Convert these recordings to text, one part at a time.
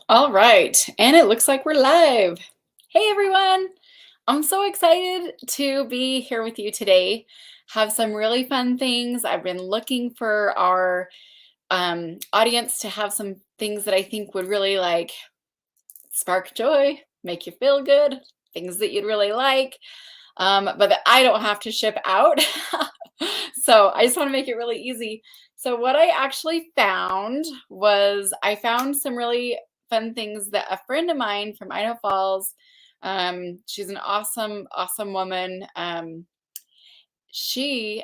All right, and it looks like we're live. Hey everyone, I'm so excited to be here with you today. Have some really fun things. I've been looking for our audience to have some things that I think would really like spark joy, make you feel good, things that you'd really like, but that I don't have to ship out. So I just want to make it really easy. So what I actually found was I found some really fun things that a friend of mine from Idaho Falls, she's an awesome, awesome woman. She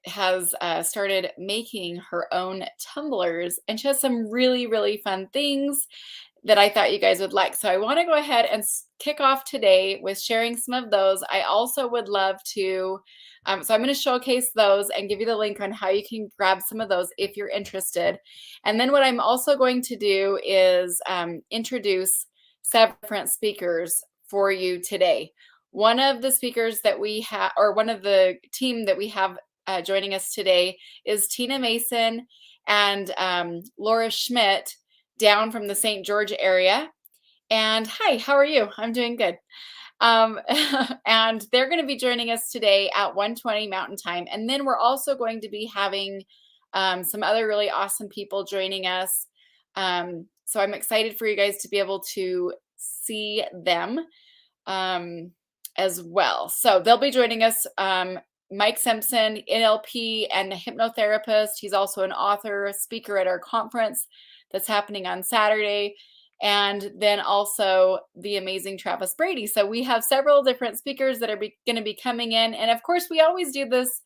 has started making her own tumblers, and she has some really, really fun things that I thought you guys would like. So I want to go ahead and kick off today with sharing some of those. I also would love to, so I'm going to showcase those and give you the link on how you can grab some of those if you're interested. And then what I'm also going to do is introduce several different speakers for you today. One of the speakers that we have, or one of the team that we have joining us today is Tina Mason and Laura Schmidt down from the St. George area. And hi, how are you? I'm doing good. Um, and they're going to be joining us today at 1:20 Mountain Time. And then we're also going to be having some other really awesome people joining us. So I'm excited for you guys to be able to see them um, as well. So they'll be joining us. Mike Simpson, NLP and a hypnotherapist. He's also an author, a speaker at our conference that's happening on Saturday. And then also the amazing Travis Brady. So we have several different speakers that are going to be coming in. And of course, we always do this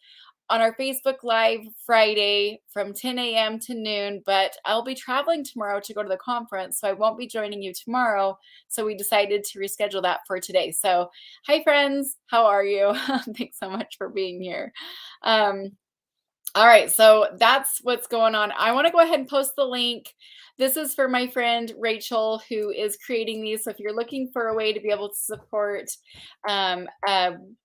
on our Facebook Live Friday from 10 a.m. to noon, but I'll be traveling tomorrow to go to the conference, so I won't be joining you tomorrow. So we decided to reschedule that for today. So hi friends, how are you? Thanks so much for being here. All right, so that's what's going on. I want to go ahead and post the link. This is for my friend Rachel, who is creating these. So if you're looking for a way to be able to support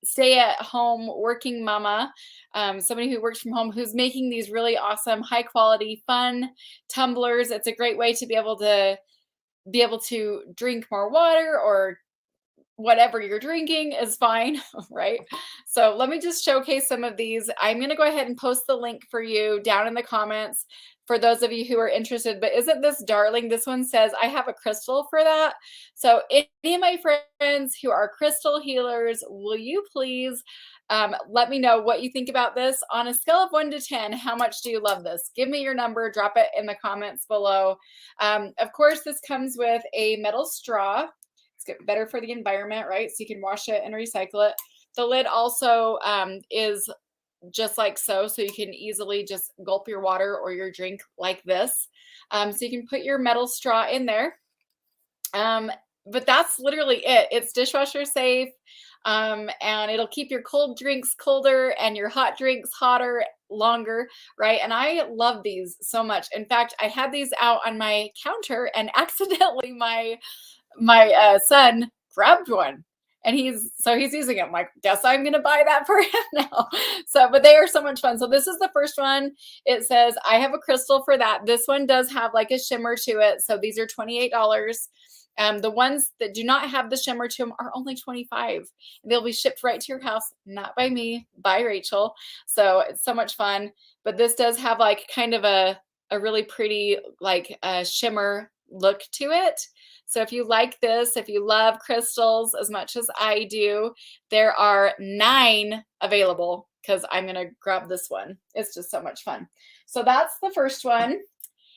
stay-at-home working mama, somebody who works from home, who's making these really awesome, high-quality, fun tumblers, it's a great way to be able to drink more water, or whatever you're drinking is fine, right? So let me just showcase some of these. I'm going to go ahead and post the link for you down in the comments for those of you who are interested. But isn't this darling? This one says, I have a crystal for that. So any of my friends who are crystal healers, will you please let me know what you think about this on a scale of 1 to 10. How much do you love this? Give me your number, drop it in the comments below. Of course, this comes with a metal straw. It's better for the environment, right? So you can wash it and recycle it. The lid also is just like so you can easily just gulp your water or your drink like this. So you can put your metal straw in there. But that's literally it. It's dishwasher safe, and it'll keep your cold drinks colder and your hot drinks hotter longer, right? And I love these so much. In fact, I had these out on my counter, and accidentally my son grabbed one, and he's using it. I'm like, guess I'm gonna buy that for him now. So, but they are so much fun. So this is the first one. It says I have a crystal for that. This one does have like a shimmer to it, so these are $28. The ones that do not have the shimmer to them are only 25. They'll be shipped right to your house, not by me, by Rachel. So it's so much fun. But this does have like kind of a really pretty like shimmer look to it. So if you like this, if you love crystals as much as I do, there are 9 available because I'm going to grab this one. It's just so much fun. So that's the first one.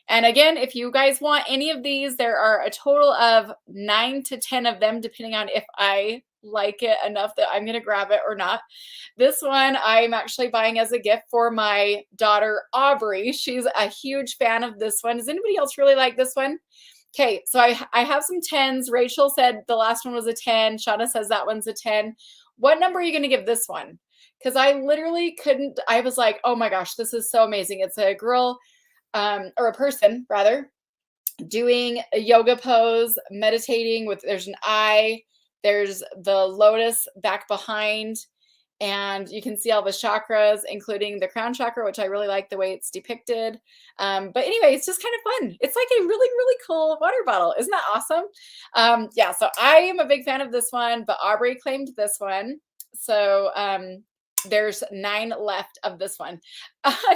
And again, if you guys want any of these, there are a total of 9 to 10 of them, depending on if I like it enough that I'm going to grab it or not. This one I'm actually buying as a gift for my daughter, Aubrey. She's a huge fan of this one. Does anybody else really like this one? Okay, so I have some 10s. Rachel said the last one was a 10. Shauna says that one's a 10. What number are you going to give this one? Because I literally couldn't, I was like, oh my gosh, this is so amazing. It's a girl, or a person rather, doing a yoga pose, meditating with, there's an eye, there's the lotus back behind, And you can see all the chakras, including the crown chakra, which I really like the way it's depicted. But anyway, it's just kind of fun. It's like a really, really cool water bottle. Isn't that awesome? Yeah, so I am a big fan of this one, but Aubrey claimed this one. So there's 9 left of this one.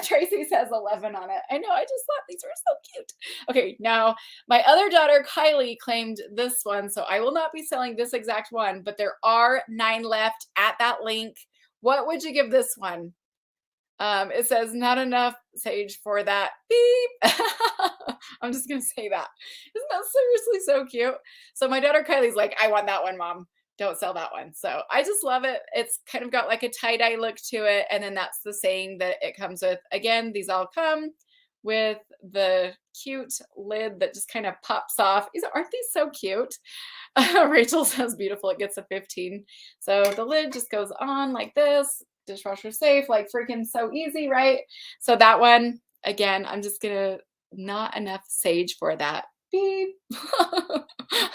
Tracy says 11 on it. I know, I just thought these were so cute. Okay, now my other daughter, Kylie, claimed this one. So I will not be selling this exact one, but there are 9 left at that link. What would you give this one? It says not enough sage for that. Beep. I'm just gonna say that. Isn't that seriously so cute? So my daughter Kylie's like, I want that one, mom. Don't sell that one. So I just love it. It's kind of got like a tie-dye look to it. And then that's the saying that it comes with. Again, these all come with the cute lid that just kind of pops off. Aren't these so cute? Rachel says beautiful. It gets a 15. So the lid just goes on like this. Dishwasher safe, like freaking so easy, right? So that one, again, I'm just gonna not enough sage for that. Beep.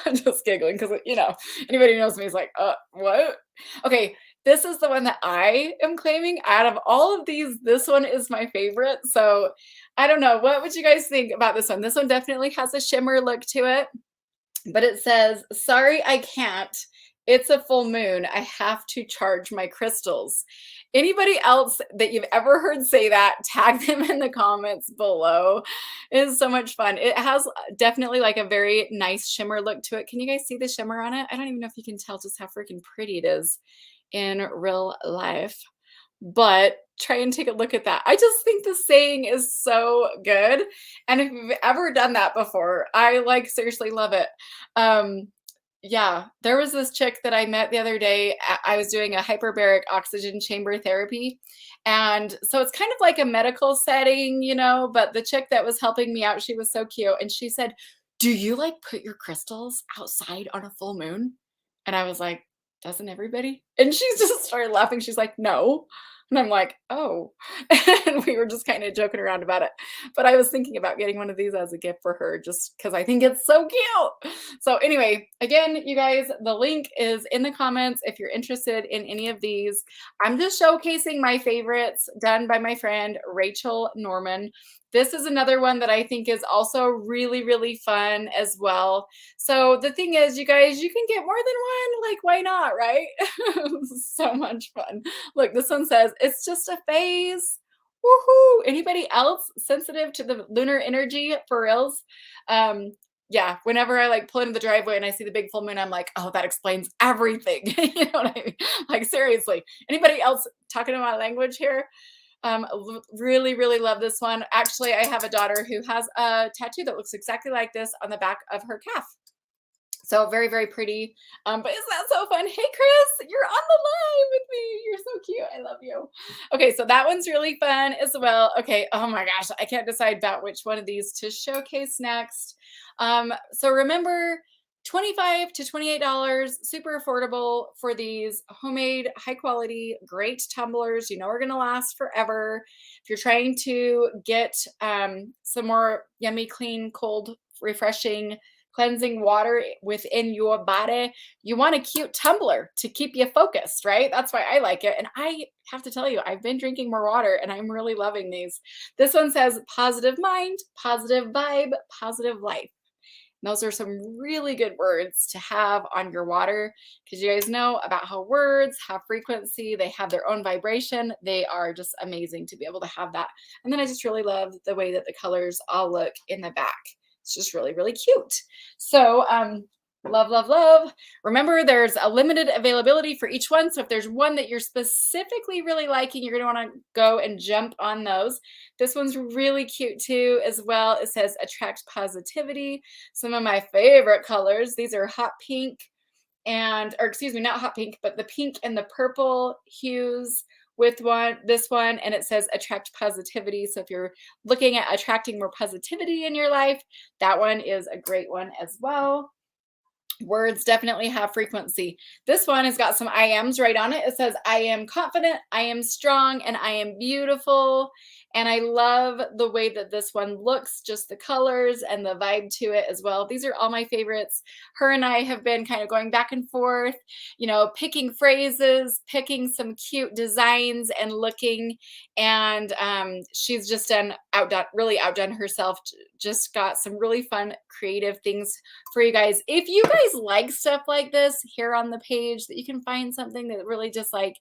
I'm just giggling because anybody who knows me is like, what? Okay, this is the one that I am claiming. Out of all of these, this one is my favorite. So I don't know. What would you guys think about this one? This one definitely has a shimmer look to it, but it says, sorry, I can't. It's a full moon. I have to charge my crystals. Anybody else that you've ever heard say that, tag them in the comments below. It is so much fun. It has definitely like a very nice shimmer look to it. Can you guys see the shimmer on it? I don't even know if you can tell just how freaking pretty it is in real life. But try and take a look at that. I just think the saying is so good. And if you've ever done that before, I like seriously love it. Yeah, there was this chick that I met the other day. I was doing a hyperbaric oxygen chamber therapy. And so it's kind of like a medical setting, but the chick that was helping me out, she was so cute. And she said, do you like put your crystals outside on a full moon? And I was like, doesn't everybody? And she just started laughing. She's like, no. And I'm like, oh. And we were just kind of joking around about it. But I was thinking about getting one of these as a gift for her just because I think it's so cute. So anyway, again, you guys, the link is in the comments if you're interested in any of these. I'm just showcasing my favorites done by my friend Rachel Norman. This is another one that I think is also really, really fun as well. So the thing is, you guys, you can get more than one. Like, why not, right? So much fun. Look, this one says, it's just a phase. Woohoo! Anybody else sensitive to the lunar energy for reals? Yeah, whenever I like pull into the driveway and I see the big full moon, I'm like, oh, that explains everything. You know what I mean? Like, seriously. Anybody else talking in my language here? Really, really love this one. Actually, I have a daughter who has a tattoo that looks exactly like this on the back of her calf. So very, very pretty. But isn't that so fun? Hey, Chris, you're on the line with me. You're so cute. I love you. Okay, so that one's really fun as well. Okay, oh my gosh, I can't decide about which one of these to showcase next. So remember, $25 to $28, super affordable for these homemade, high quality, great tumblers. Are going to last forever. If you're trying to get some more yummy, clean, cold, refreshing, cleansing water within your body, you want a cute tumbler to keep you focused, right? That's why I like it. And I have to tell you, I've been drinking more water and I'm really loving these. This one says positive mind, positive vibe, positive life. And those are some really good words to have on your water because you guys know about how words have frequency, they have their own vibration. They are just amazing to be able to have that. And then I just really love the way that the colors all look in the back. It's just really, really cute. So love, love, love. Remember, there's a limited availability for each one. So if there's one that you're specifically really liking, you're going to want to go and jump on those. This one's really cute too as well. It says attract positivity. Some of my favorite colors. These are hot pink or excuse me, not hot pink, but the pink and the purple hues with this one, and it says attract positivity. So if you're looking at attracting more positivity in your life, that one is a great one as well. Words definitely have frequency. This one has got some I ams right on it. It says, I am confident, I am strong, and I am beautiful. And I love the way that this one looks, just the colors and the vibe to it as well. These are all my favorites. Her and I have been kind of going back and forth, picking phrases, picking some cute designs and looking. And she's just really outdone herself. Just got some really fun, creative things for you guys. If you guys like stuff like this here on the page, that you can find something that really just like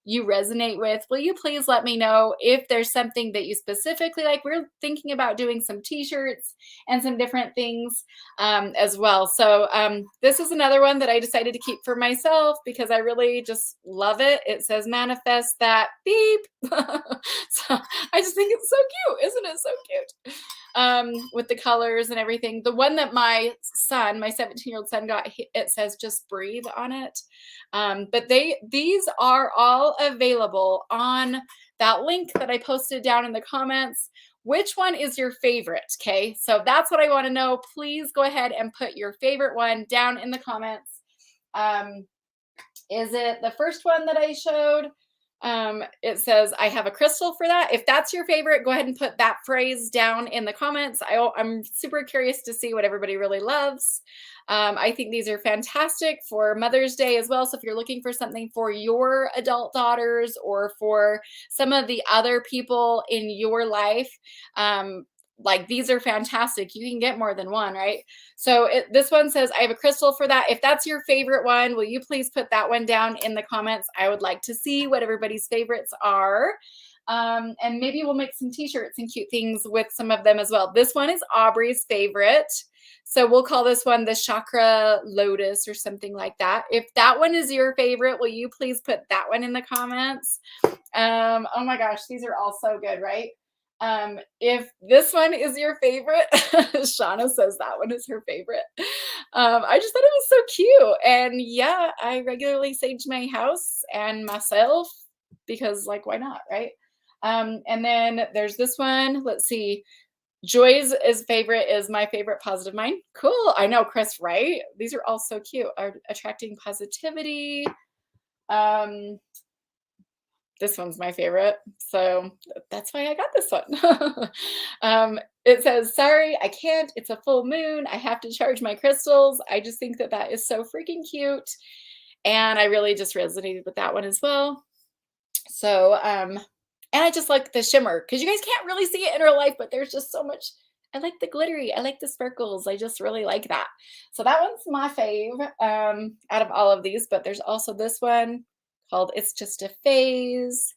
you resonate with, will you please let me know if there's something that you specifically like? We're thinking about doing some t-shirts and some different things as well. So this is another one that I decided to keep for myself because I really just love it. It says manifest that beep. So I just think it's so cute. Isn't it so cute? With the colors and everything. The one that my 17-year-old son got, it says just breathe on it. But these are all available on that link that I posted down in the comments. Which one is your favorite? Okay, so that's what I want to know. Please go ahead and put your favorite one down in the comments. Is it the first one that I showed? It says, I have a crystal for that. If that's your favorite, go ahead and put that phrase down in the comments. I'm super curious to see what everybody really loves. I think these are fantastic for Mother's Day as well. So if you're looking for something for your adult daughters or for some of the other people in your life, like these are fantastic. You can get more than one, right? So this one says, I have a crystal for that. If that's your favorite one, will you please put that one down in the comments? I would like to see what everybody's favorites are. And maybe we'll make some t-shirts and cute things with some of them as well. This one is Aubrey's favorite. So we'll call this one the Chakra Lotus or something like that. If that one is your favorite, will you please put that one in the comments? Oh my gosh, these are all so good, right? If this one is your favorite, Shauna says that one is her favorite. I just thought it was so cute. And yeah, I regularly sage my house and myself because like, why not, right? And then there's this one. Let's see. Joy's favorite is my favorite positive mind. Cool. I know, Chris, right? These are all so cute. Attracting positivity. This one's my favorite. So that's why I got this one. It says, sorry, I can't. It's a full moon. I have to charge my crystals. I just think that that is so freaking cute. And I really just resonated with that one as well. So, and I just like the shimmer because you guys can't really see it in real life, but there's just so much. I like the glittery. I like the sparkles. I just really like that. So that one's my fave out of all of these, but there's also this one called It's Just a Phase,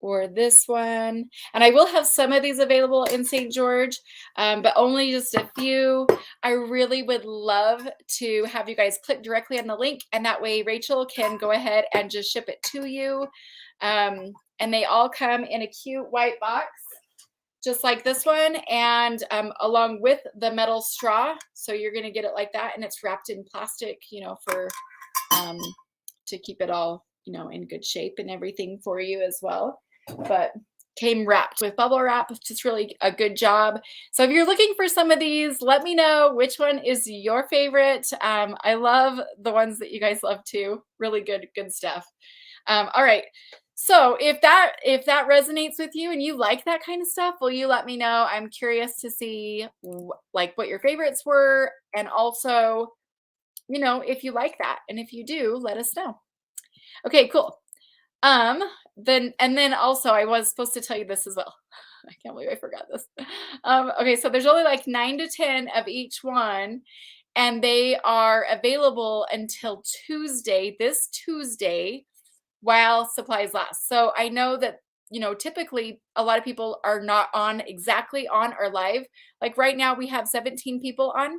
or this one. And I will have some of these available in St. George, but only just a few. I really would love to have you guys click directly on the link, and that way Rachel can go ahead and just ship it to you. And they all come in a cute white box, just like this one, and along with the metal straw. So you're going to get it like that, and it's wrapped in plastic, for to keep it all, in good shape and everything for you as well. But came wrapped with bubble wrap, just really a good job. So if you're looking for some of these, let me know which one is your favorite. I love the ones that you guys love too. Really good stuff. All right. So if that resonates with you and you like that kind of stuff, will you let me know? I'm curious to see like what your favorites were, and also, if you like that, and if you do, let us know. Okay, cool. Then also I was supposed to tell you this as well. I can't believe I forgot this. Okay, so there's only like 9 to 10 of each one, and they are available until Tuesday, this Tuesday, while supplies last. So I know that, typically a lot of people are not exactly on our live. Like right now we have 17 people on.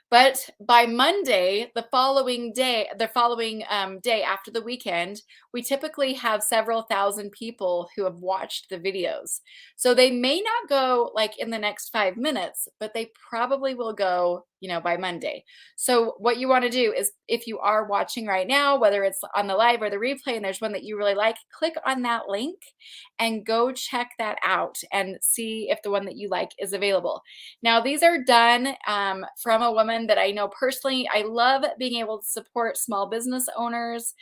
But by Monday, the following day after the weekend, we typically have several thousand people who have watched the videos. So they may not go like in the next 5 minutes, but they probably will go, by Monday. So what you want to do is, if you are watching right now, whether it's on the live or the replay, and there's one that you really like, click on that link and go check that out and see if the one that you like is available. Now, these are done from a a woman that I know personally. I love being able to support small business owners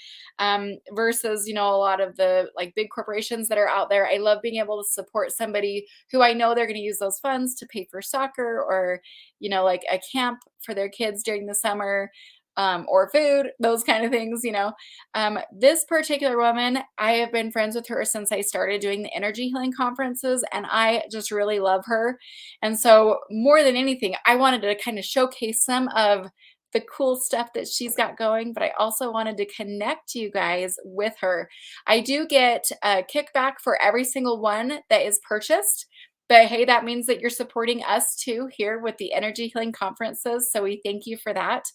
versus, a lot of the like big corporations that are out there. I love being able to support somebody who I know they're going to use those funds to pay for soccer or, like a camp for their kids during the summer. Or food, those kind of things, This particular woman, I have been friends with her since I started doing the energy healing conferences, and I just really love her. And so more than anything, I wanted to kind of showcase some of the cool stuff that she's got going, but I also wanted to connect you guys with her. I do get a kickback for every single one that is purchased. But hey, that means that you're supporting us too here with the energy healing conferences. So we thank you for that.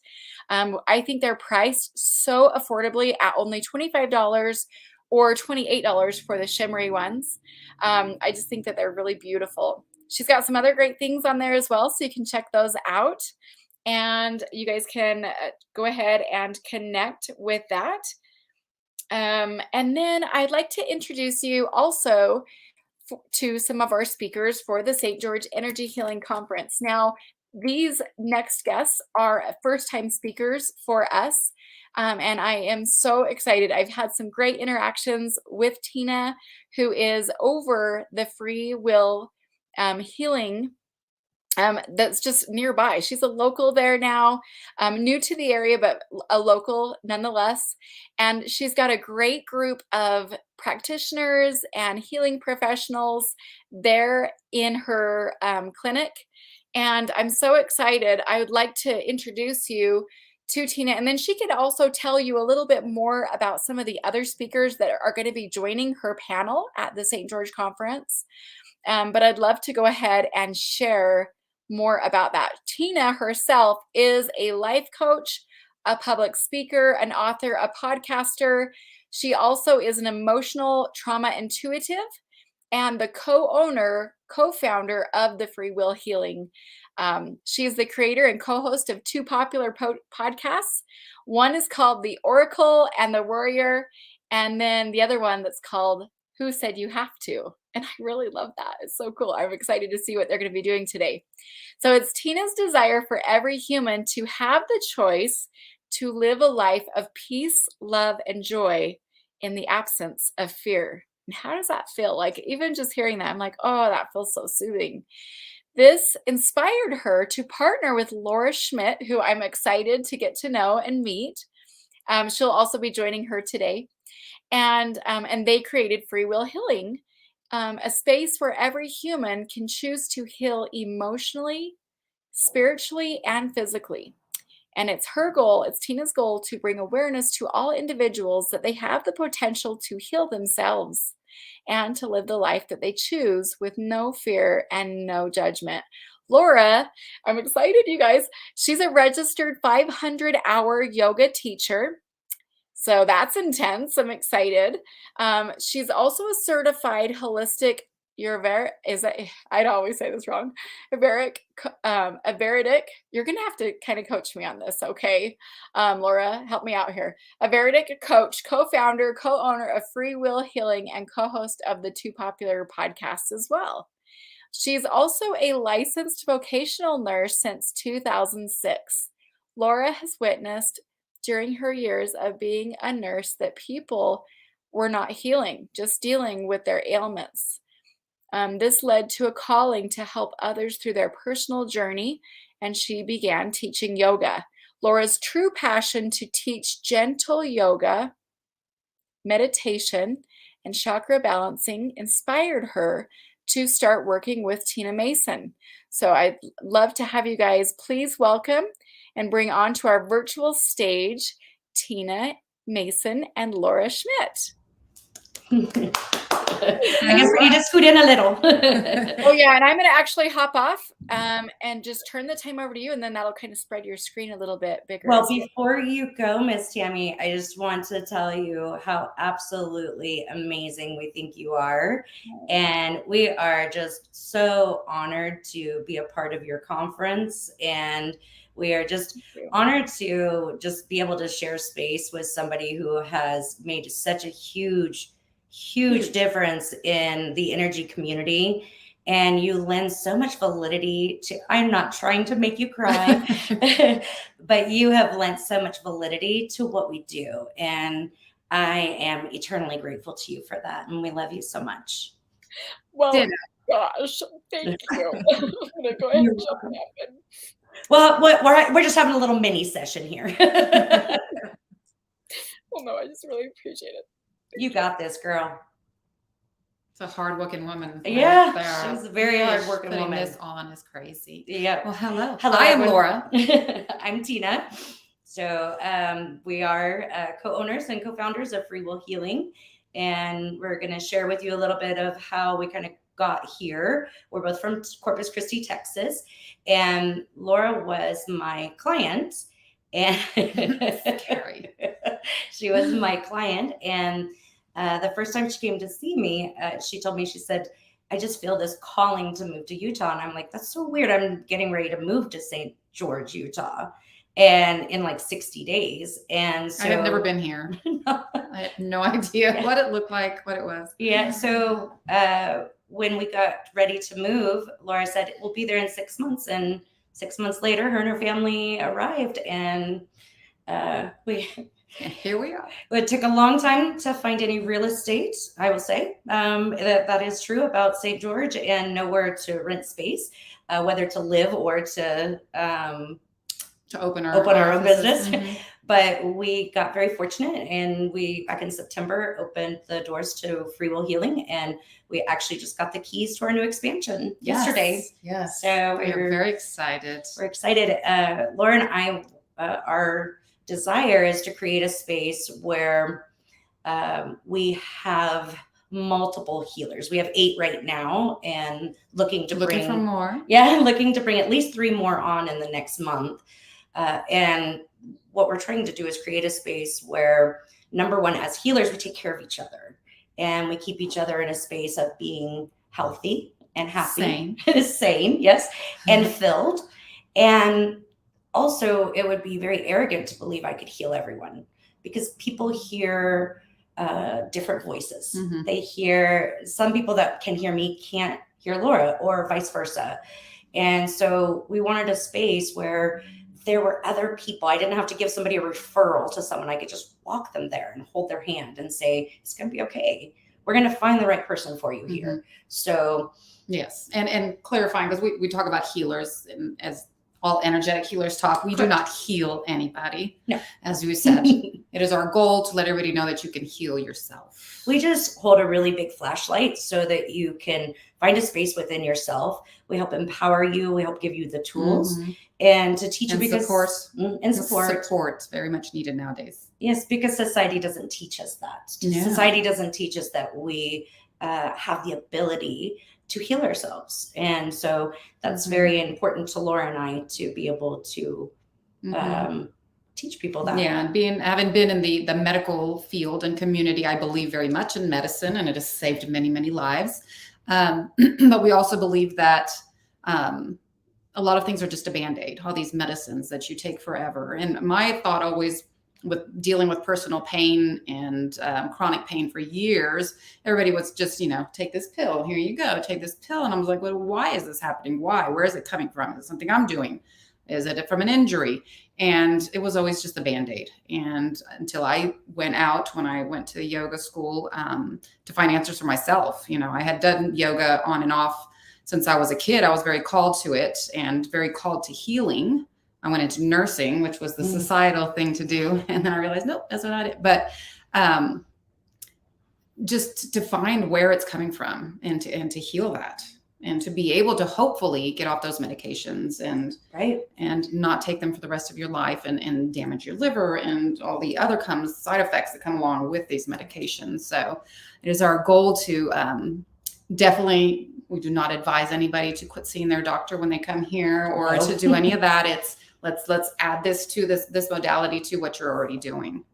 I think they're priced so affordably at only $25 or $28 for the shimmery ones. I just think that they're really beautiful. She's got some other great things on there as well, so you can check those out. And you guys can go ahead and connect with that. And then I'd like to introduce you also to some of our speakers for the St. George Energy Healing Conference. Now, these next guests are first-time speakers for us, and I am so excited. I've had some great interactions with Tina, who is over the free will healing that's just nearby. She's a local there now, new to the area, but a local nonetheless. And she's got a great group of practitioners and healing professionals there in her clinic. And I'm so excited. I would like to introduce you to Tina, and then she could also tell you a little bit more about some of the other speakers that are going to be joining her panel at the St. George Conference. But I'd love to go ahead and share more about that. Tina herself is a life coach, a public speaker, an author, a podcaster. She also is an emotional trauma intuitive and the co-founder of the Free Will Healing. She is the creator and co-host of two popular podcasts. One is called The Oracle and the Warrior, and then the other one that's called Who Said You Have To? And I really love that. It's so cool. I'm excited to see what they're going to be doing today. So it's Tina's desire for every human to have the choice to live a life of peace, love, and joy in the absence of fear. And how does that feel? Like, even just hearing that, I'm like, oh, that feels so soothing. This inspired her to partner with Laura Schmidt, who I'm excited to get to know and meet. She'll also be joining her today. And they created Free Will Healing, a space where every human can choose to heal emotionally, spiritually, and physically. And it's her goal, it's Tina's goal, to bring awareness to all individuals that they have the potential to heal themselves and to live the life that they choose with no fear and no judgment. Laura, I'm excited, you guys. She's a registered 500-hour yoga teacher. So that's intense. I'm excited. She's also a certified holistic I'd always say this wrong. Averic. You're gonna have to kind of coach me on this, okay? Laura, help me out here. A Veridic coach, co-founder, co-owner of Free Will Healing, and co-host of the two popular podcasts as well. She's also a licensed vocational nurse since 2006. Laura has witnessed during her years of being a nurse that people were not healing, just dealing with their ailments. This led to a calling to help others through their personal journey, and she began teaching yoga. Laura's true passion to teach gentle yoga, meditation, and chakra balancing inspired her to start working with Tina Mason. So I'd love to have you guys please welcome and bring onto our virtual stage Tina Mason and Laura Schmidt. I guess we need to scoot in a little. Oh yeah, and I'm going to actually hop off and just turn the time over to you, and then that'll kind of spread your screen a little bit bigger. Well, before you go, Miss Tammy, I just want to tell you how absolutely amazing we think you are. And we are just so honored to be a part of your conference. And we are just honored to just be able to share space with somebody who has made such a huge difference in the energy community. and you lend so much validity to, I'm not trying to make you cry, but you have lent so much validity to what we do. And I am eternally grateful to you for that. And we love you so much. Well, gosh, thank you. I'm gonna go ahead You're and shut welcome. that up. Well, we're just having a little mini session here. Well, no, I just really appreciate it. You got this, girl. It's a hardworking woman. Yeah, there. she's a very hardworking Putting woman. this on is crazy. Yeah. Well, hello. Hello, I am everyone. Laura. I'm Tina. So we are co-owners and co-founders of Free Will Healing, and we're going to share with you a little bit of how we kind of got here. We're both from Corpus Christi, Texas, and Laura was my client, and Scary. she was my client, and the first time she came to see me, she told me, she said, I just feel this calling to move to Utah. And I'm like, that's so weird. I'm getting ready to move to St. George, Utah, and in like 60 days. And so I have never been here. I had no idea what it looked like, what it was. Yeah. So when we got ready to move, Laura said, we'll be there in 6 months. And 6 months later, her and her family arrived, and And here we are. it took a long time to find any real estate, I will say. That is true about St. George, and nowhere to rent space, whether to live or to open our own offices. business. Mhm. But we got very fortunate, and we, back in September, opened the doors to Free Will Healing, and we actually just got the keys to our new expansion yesterday. Yes. So We are very excited. we're excited. Laura and I, our desire is to create a space where we have multiple healers. We have 8 right now, and looking for more. Yeah, looking to bring at least 3 more on in the next month. And what we're trying to do is create a space where, number one, as healers, we take care of each other, and we keep each other in a space of being healthy and happy, sane, yes, and filled. And also, it would be very arrogant to believe I could heal everyone, because people hear different voices. Mhm. They hear, some people that can hear me can't hear Laura, or vice versa. And so we wanted a space where there were other people. I didn't have to give somebody a referral to someone. I could just walk them there and hold their hand and say, it's going to be okay. We're going to find the right person for you here. So yes. And clarifying, because we talk about healers, and as all energetic healers talk, we do not heal anybody. No. As you said, it is our goal to let everybody know that you can heal yourself. We just hold a really big flashlight so that you can find a space within yourself. We help empower you. We help give you the tools and to teach you, because support very much needed nowadays. Yes, because society doesn't teach us that. Yeah. Society doesn't teach us that we have the ability to heal ourselves. And so that's very important to Laura and I, to be able to teach people that. Yeah, and having been in the medical field and community, I believe very much in medicine, and it has saved many, many lives. But we also believe that a lot of things are just a Band-Aid, all these medicines that you take forever. And my thought always, with dealing with personal pain and chronic pain for years, everybody was just, take this pill. Here you go. Take this pill. And I was like, well, why is this happening? Why? Where is it coming from? Is it something I'm doing? Is it from an injury? And it was always just a Band-Aid. And until I went out, when I went to yoga school to find answers for myself, I had done yoga on and off since I was a kid. I was very called to it and very called to healing. I went into nursing, which was the societal thing to do. And then I realized, nope, that's not it. But just to find where it's coming from and to heal that, and to be able to hopefully get off those medications and not take them for the rest of your life and damage your liver and all the other side effects that come along with these medications. So it is our goal to definitely, we do not advise anybody to quit seeing their doctor when they come here or to do any of that. It's let's add this to this modality to what you're already doing,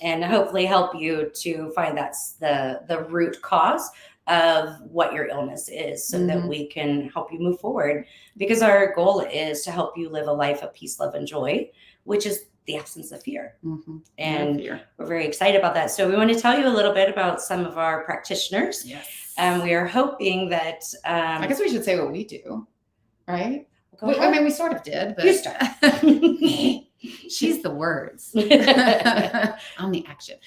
and hopefully help you to find that's the root cause of what your illness is so that Mhm. we can help you move forward, because our goal is to help you live a life of peace, love, and joy, which is the absence of fear. Mhm. And No fear. we're very excited about that. So we want to tell you a little bit about some of our practitioners. Yes. We are hoping that I guess we should say what we do, right? go I ahead. mean, we sort of did, but You start. she's the words. I'm the action.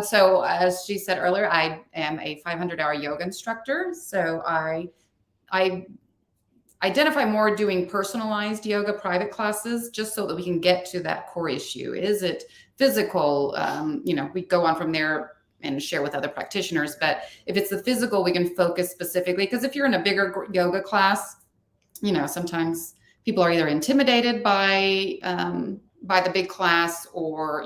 So as she said earlier, I am a 500-hour yoga instructor. So I identify more doing personalized yoga private classes, just so that we can get to that core issue. Is it physical? We go on from there and share with other practitioners. But if it's the physical, we can focus specifically, because if you're in a bigger yoga class, sometimes people are either intimidated by the big class, or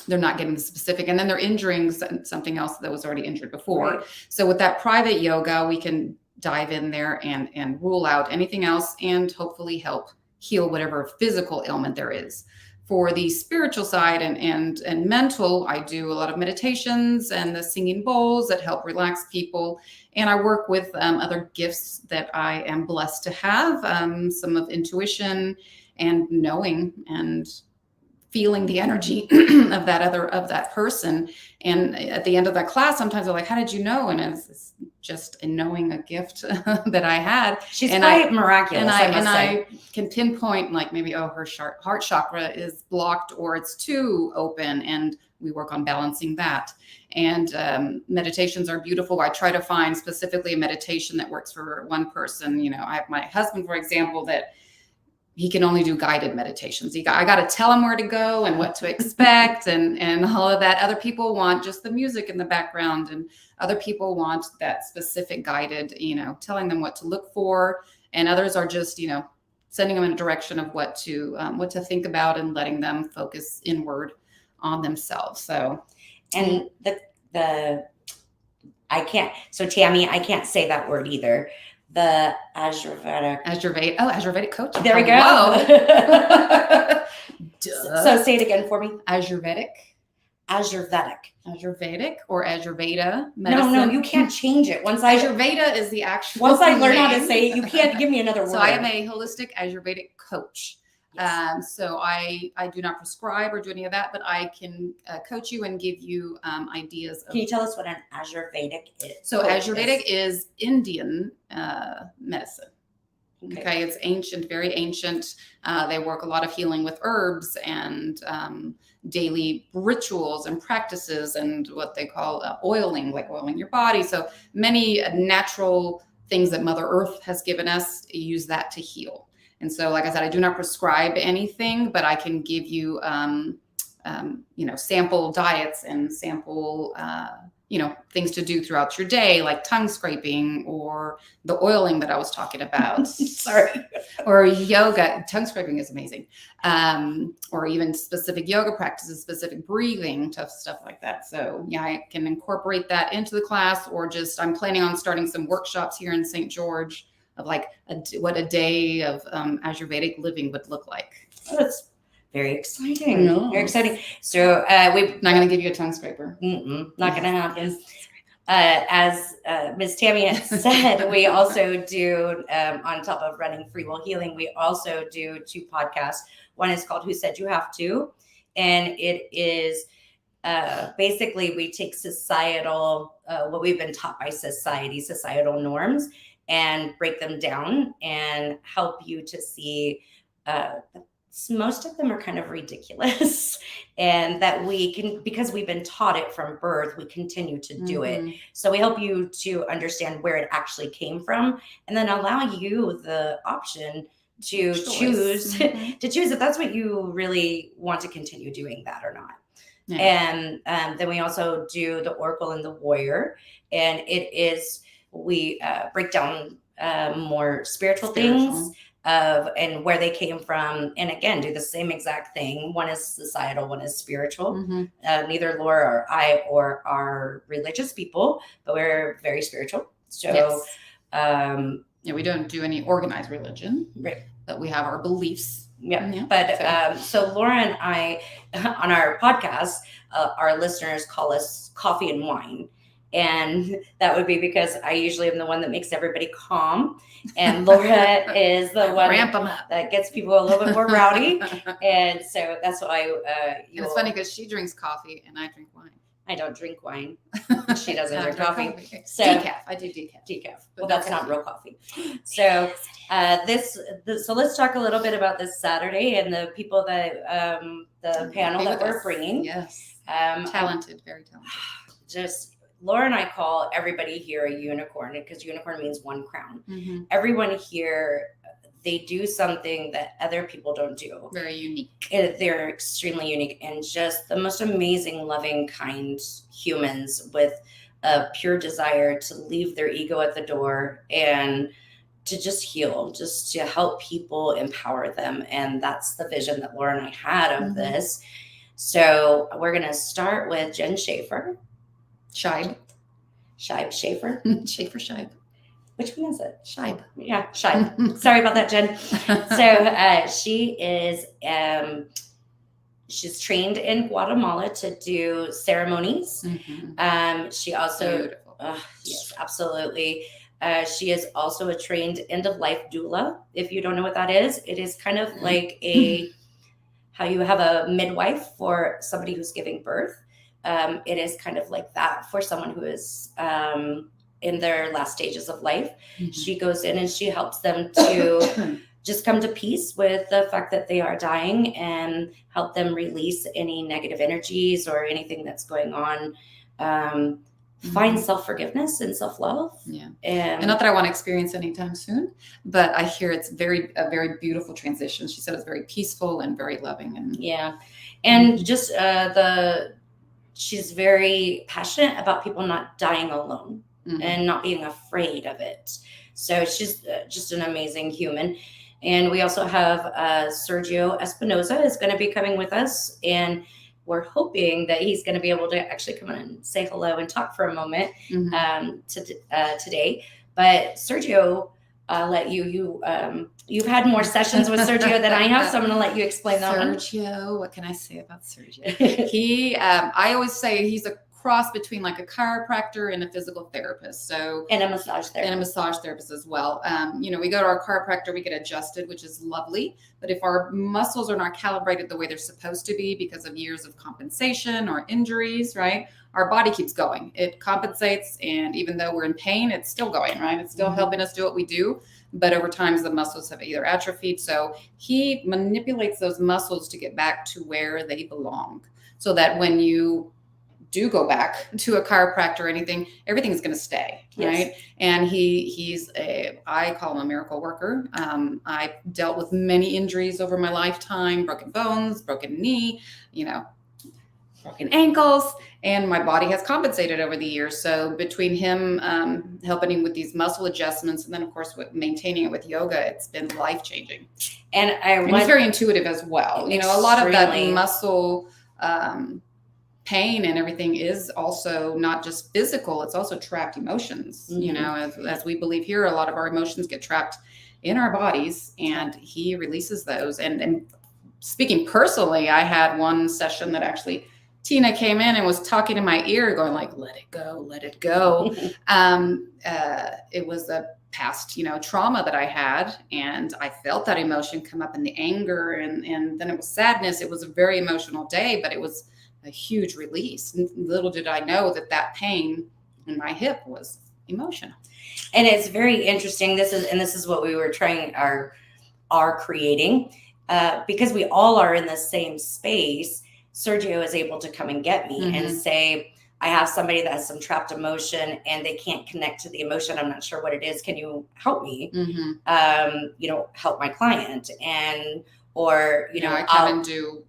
they're not getting the specific, and then they're injuring something else that was already injured before. Right. So with that private yoga, we can dive in there and rule out anything else, and hopefully help heal whatever physical ailment there is. For the spiritual side and mental, I do a lot of meditations and the singing bowls that help relax people. And I work with other gifts that I am blessed to have, some of intuition and knowing and feeling the energy of that person. And at the end of that class, sometimes they're like, "How did you know?" And it's just a knowing, a gift that I had. She's and quite miraculous. I can pinpoint, like, maybe, her heart chakra is blocked or it's too open, and we work on balancing that. And meditations are beautiful. I try to find specifically a meditation that works for one person. I have my husband, for example, that he can only do guided meditations. I got to tell him where to go and what to expect and all of that. Other people want just the music in the background, and other people want that specific guided, telling them what to look for. And others are just, sending them in a direction of what to think about, and letting them focus inward on themselves. So, and Tammy, I can't say that word either. The Ayurvedic coach. There we go. So say it again for me. Ayurvedic or Ayurveda medicine. No, you can't change it. Ayurveda is the actual. Once I learn how to say it, you can't give me another word. So I am a holistic Ayurvedic coach. Yes. So I do not prescribe or do any of that, but I can coach you and give you ideas. Can you tell us what an Ayurvedic is? So Ayurvedic is Indian medicine. Okay, it's ancient, very ancient. They work a lot of healing with herbs and daily rituals and practices, and what they call oiling, like oiling your body. So many natural things that Mother Earth has given us, use that to heal. And so, like I said, I do not prescribe anything, but I can give you, sample diets and sample, things to do throughout your day, like tongue scraping or the oiling that I was talking about. Sorry. Or yoga. Tongue scraping is amazing. Or even specific yoga practices, specific breathing, tough stuff like that. So yeah, I can incorporate that into the class, or just, I'm planning on starting some workshops here in St. George of like what a day of Ayurvedic living would look like. Oh, that's very exciting. No. Very exciting. So we're not going to give you a tongue scraper. Not going to happen. As Ms. Tammy had said, we also do, on top of running Free Will Healing, we also do 2 podcasts. One is called Who Said You Have To? And it is basically, we take societal, what we've been taught by societal norms, and break them down and help you to see most of them are kind of ridiculous, and that we can, because we've been taught it from birth, we continue to do it. So we help you to understand where it actually came from, and then allow you the option to choose to choose if that's what you really want to continue doing that or not. Yeah. And then we also do the Oracle and the Warrior, and it is, we break down more spiritual things and where they came from, and again do the same exact thing. One is societal, one is spiritual. Neither Laura or I are religious people, but we're very spiritual. So we don't do any organized religion, right, but we have our beliefs. But so Laura and I on our podcast, our listeners call us Coffee and Wine. And that would be because I usually am the one that makes everybody calm. And Laura is the one Ramp them up. that gets people a little bit more rowdy. And so that's why And it's funny because she drinks coffee and I drink wine. I don't drink wine. She doesn't drink Drink coffee. So decaf. I do decaf. Decaf. But Well, no that's not caffeine. real coffee. So so let's talk a little bit about this Saturday and the people that the panel Be that with we're us. bringing. Yes. Talented. Very talented. Just Laura and I call everybody here a unicorn because unicorn means one crown. Mm-hmm. Everyone here, they do something that other people don't do. Very unique. They're extremely unique and just the most amazing, loving, kind humans with a pure desire to leave their ego at the door and to just heal, just to help people, empower them. And that's the vision that Laura and I had of this. So we're going to start with Jen Schaefer. Scheib. Schaefer. Scheib. Which one is it? Scheib. Yeah, Scheib. Sorry about that, Jen. So she is, she's trained in Guatemala to do ceremonies. Mm-hmm. She also, Beautiful. yes, absolutely. She is also a trained end-of-life doula. If you don't know what that is, it is kind of like how you have a midwife for somebody who's giving birth. It is kind of like that for someone who is in their last stages of life. Mm-hmm. She goes in and she helps them to just come to peace with the fact that they are dying and help them release any negative energies or anything that's going on. Find self-forgiveness and self-love. Yeah. And not that I want to experience anytime soon, but I hear it's a very beautiful transition. She said it's very peaceful and very loving. And yeah. And just she's very passionate about people not dying alone. Mm-hmm. And not being afraid of it. So she's just an amazing human. And we also have Sergio Espinoza is going to be coming with us. And we're hoping that he's going to be able to actually come in and say hello and talk for a moment today. But Sergio, I'll let you've had more sessions with Sergio than I have. So I'm going to let you explain that one. Sergio, what can I say about Sergio? He, I always say he's a cross between like a chiropractor and a physical therapist. So and a massage therapist. And a massage therapist as well. We go to our chiropractor, we get adjusted, which is lovely. But if our muscles are not calibrated the way they're supposed to be because of years of compensation or injuries, right? Our body keeps going. It compensates. And even though we're in pain, it's still going, right? It's still helping us do what we do. But over time, the muscles have either atrophied. So he manipulates those muscles to get back to where they belong. So that when you do go back to a chiropractor or anything, everything's going to stay, right? And I call him a miracle worker. I dealt with many injuries over my lifetime, broken bones, broken knee, broken ankles, and my body has compensated over the years. So between him helping him with these muscle adjustments, and then of course with maintaining it with yoga, it's been life-changing. And he's very intuitive as well. A lot of that muscle pain and everything is also not just physical, it's also trapped emotions. As we believe here, a lot of our emotions get trapped in our bodies, and he releases those. And speaking personally, I had one session that actually Tina came in and was talking in my ear going like, let it go, let it go. It was a past, trauma that I had, and I felt that emotion come up in the anger, and then it was sadness. It was a very emotional day, but it was a huge release. Little did I know that pain in my hip was emotional. And it's very interesting. This is what we were trying are creating because we all are in the same space. Sergio is able to come and get me and say, I have somebody that has some trapped emotion and they can't connect to the emotion. I'm not sure what it is. Can you help me? Help my client. Or I come and do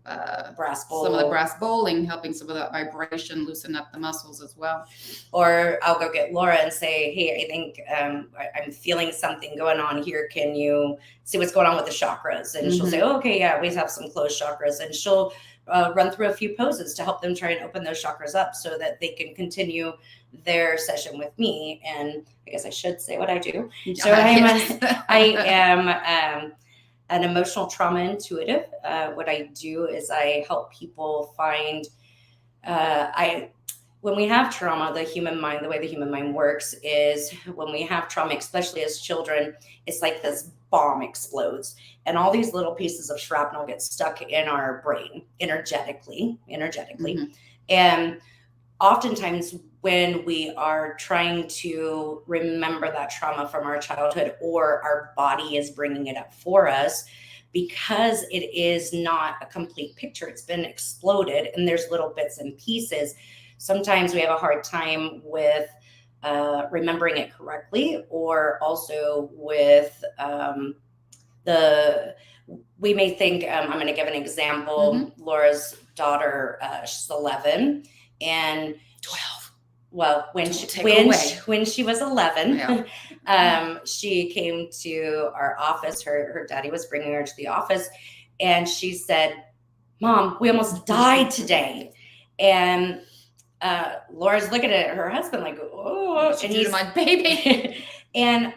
brass bowl. Some of the brass bowling, helping some of that vibration loosen up the muscles as well. Or I'll go get Laura and say, hey, I think I'm feeling something going on here. Can you see what's going on with the chakras? And she'll say, oh, okay, yeah, we have some closed chakras. And she'll run through a few poses to help them try and open those chakras up so that they can continue their session with me. And I guess I should say what I do. So I am an emotional trauma intuitive. What I do is I help people find, when we have trauma, the human mind, the way the human mind works is when we have trauma, especially as children, it's like this bomb explodes and all these little pieces of shrapnel get stuck in our brain energetically. Mm-hmm. And oftentimes when we are trying to remember that trauma from our childhood, or our body is bringing it up for us, because it is not a complete picture, it's been exploded and there's little bits and pieces. Sometimes we have a hard time with remembering it correctly, or also with we may think, I'm going to give an example. Mm-hmm. Laura's daughter, she's 11 and 12. Well, when she was 11, she came to our office. Her daddy was bringing her to the office, and she said, "Mom, we almost died today." And Laura's looking at her husband like, "Oh," and he's my baby. And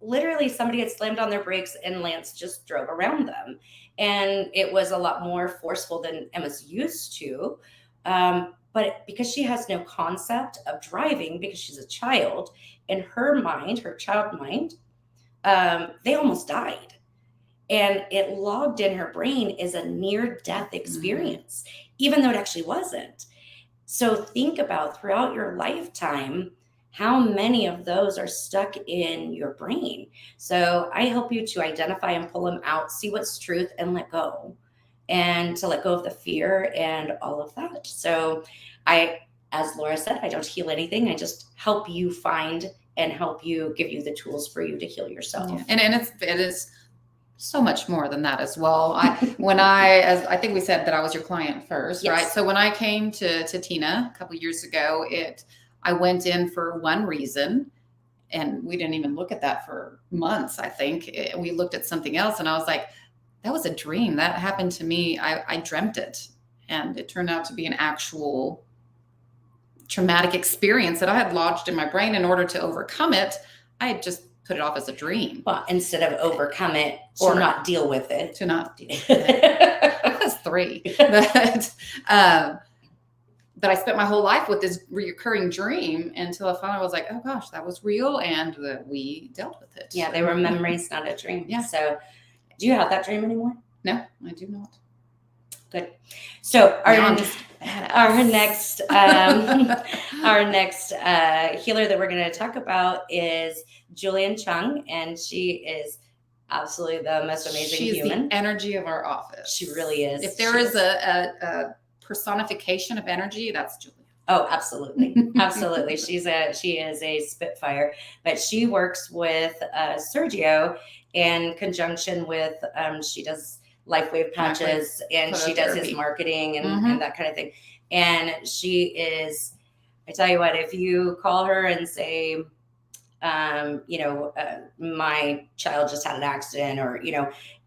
literally, somebody had slammed on their brakes, and Lance just drove around them, and it was a lot more forceful than Emma's used to. But because she has no concept of driving, because she's a child, in her mind, her child mind, they almost died. And it logged in her brain as a near-death experience, even though it actually wasn't. So think about throughout your lifetime, how many of those are stuck in your brain. So I help you to identify and pull them out, see what's truth, and let go. And to let go of the fear and all of that. So as Laura said, I don't heal anything. I just help you find and help you, give you the tools for you to heal yourself. Yeah. And it is so much more than that as well. As I think we said that I was your client first, Yes. right? So when I came to Tina a couple of years ago, I went in for one reason, and we didn't even look at that for months. I think we looked at something else, and I was like, that was a dream that happened to me. I dreamt it, and it turned out to be an actual traumatic experience that I had lodged in my brain. In order to overcome it, I had just put it off as a dream. Well, instead of overcome it, or not deal with it. To not deal with it. I was 3. But I spent my whole life with this recurring dream until I finally was like, oh gosh, that was real. And we dealt with it. Yeah, they were memories, not a dream. Yeah. So do you have that dream anymore? No, I do not. Good. So our next healer that we're going to talk about is Julian Chung, and she is absolutely the most amazing human. She's the energy of our office. She really is. If there is a personification of energy, that's Julian. Oh, absolutely. Absolutely. She is a spitfire, but she works with Sergio in conjunction with, she does LifeWave patches, and she does his marketing and that kind of thing. And she is, I tell you what, if you call her and say, my child just had an accident, or,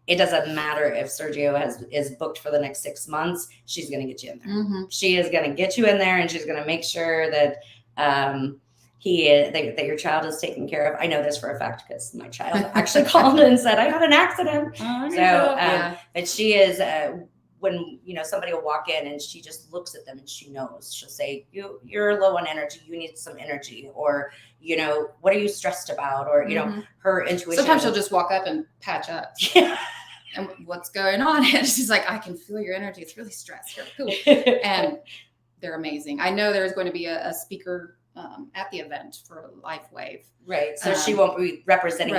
it doesn't matter if Sergio is booked for the next 6 months, she's going to get you in there. She is going to get you in there, and she's going to make sure that that your child is taken care of. I know this for a fact because my child actually called and said, I had an accident. But she is, when, somebody will walk in and she just looks at them and she knows. She'll say, you're low on energy. You need some energy. Or, what are you stressed about? Or, her intuition. Sometimes she'll just walk up and patch up. And what's going on? And she's like, I can feel your energy. It's really stressed. You're cool. And they're amazing. I know there's going to be a speaker at the event for LifeWave. Right. So she won't be representing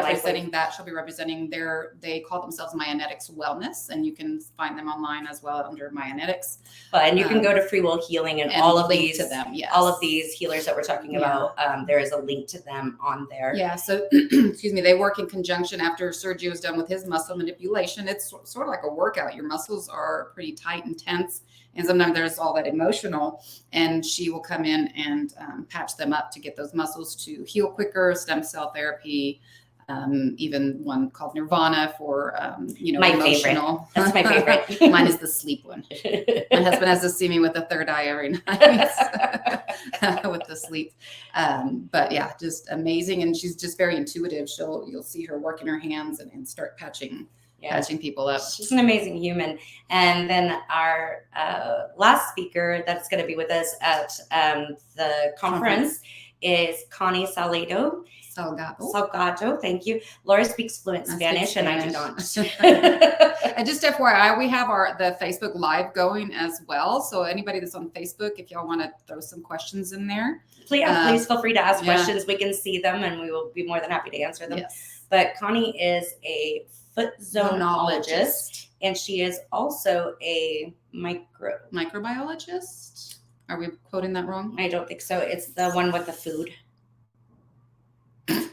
that. She'll be representing they call themselves Myonetics Wellness, and you can find them online as well under Myonetics. And you can go to Free Will Healing and all of these to them. Yes. All of these healers that we're talking about. There is a link to them on there. Yeah. So, excuse me. They work in conjunction after Sergio is done with his muscle manipulation. It's sort of like a workout. Your muscles are pretty tight and tense. And sometimes there's all that emotional, and she will come in and patch them up to get those muscles to heal quicker, stem cell therapy, even one called Nirvana for, my emotional. Favorite. That's my favorite. Mine is the sleep one. My husband has to see me with the third eye every night with the sleep. But yeah, just amazing. And she's just very intuitive. You'll see her working her hands and start patching catching people up. She's an amazing human. And then our last speaker that's going to be with us at the conference is Connie Salgado. Thank you. Laura speaks fluent Spanish, and I do not. And just FYI, we have the Facebook Live going as well. So anybody that's on Facebook, if y'all want to throw some questions in there, please feel free to ask questions. We can see them, and we will be more than happy to answer them. Yes. But Connie is a foot zonologist, and she is also a microbiologist. Are we quoting that wrong? I don't think so. It's the one with the food.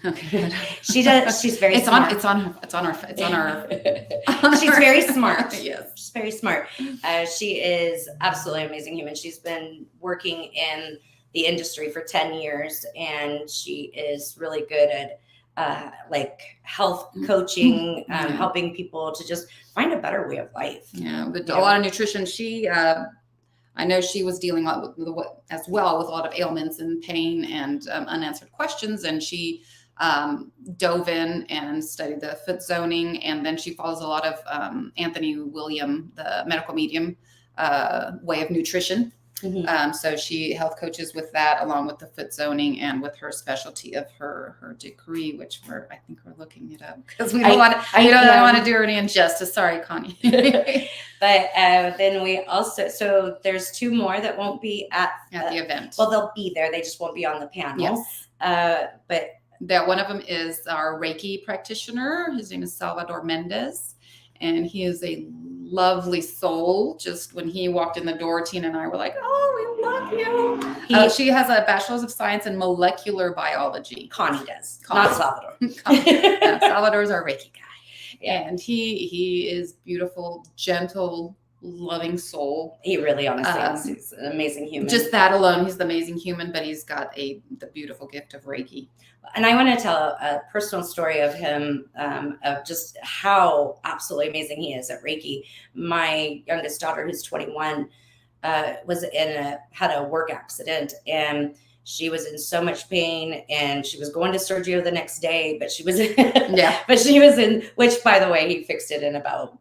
Okay. She's very smart. It's on our She's very smart. Yes. She's very smart. She is absolutely amazing human. She's been working in the industry for 10 years, and she is really good at like health coaching, helping people to just find a better way of life. Yeah, but a lot of nutrition. I know she was dealing as well with a lot of ailments and pain and unanswered questions, and she dove in and studied the foot zoning, and then she follows a lot of Anthony William, the medical medium way of nutrition. Mm-hmm. So she health coaches with that, along with the foot zoning and with her specialty of her degree, which I think we're looking it up because we don't want to do her any injustice. Sorry, Connie. But then we also, so there's two more that won't be at the event. Well, they'll be there. They just won't be on the panel. Yes. But that one of them is our Reiki practitioner. His name is Salvador Mendez, and he is a lovely soul. Just when he walked in the door, Tina and I were like, "Oh, we love you." She has a bachelor's of science in molecular biology. Connie does, not Salvador. Salvador's our Reiki guy, and he is beautiful, gentle, loving soul. He really honestly is. He's an amazing human. Just that alone, he's the amazing human, but he's got the beautiful gift of Reiki. And I want to tell a personal story of him, of just how absolutely amazing he is at Reiki. My youngest daughter, who's 21, had a work accident, and she was in so much pain, and she was going to Sergio the next day, but she was which, by the way, he fixed it in about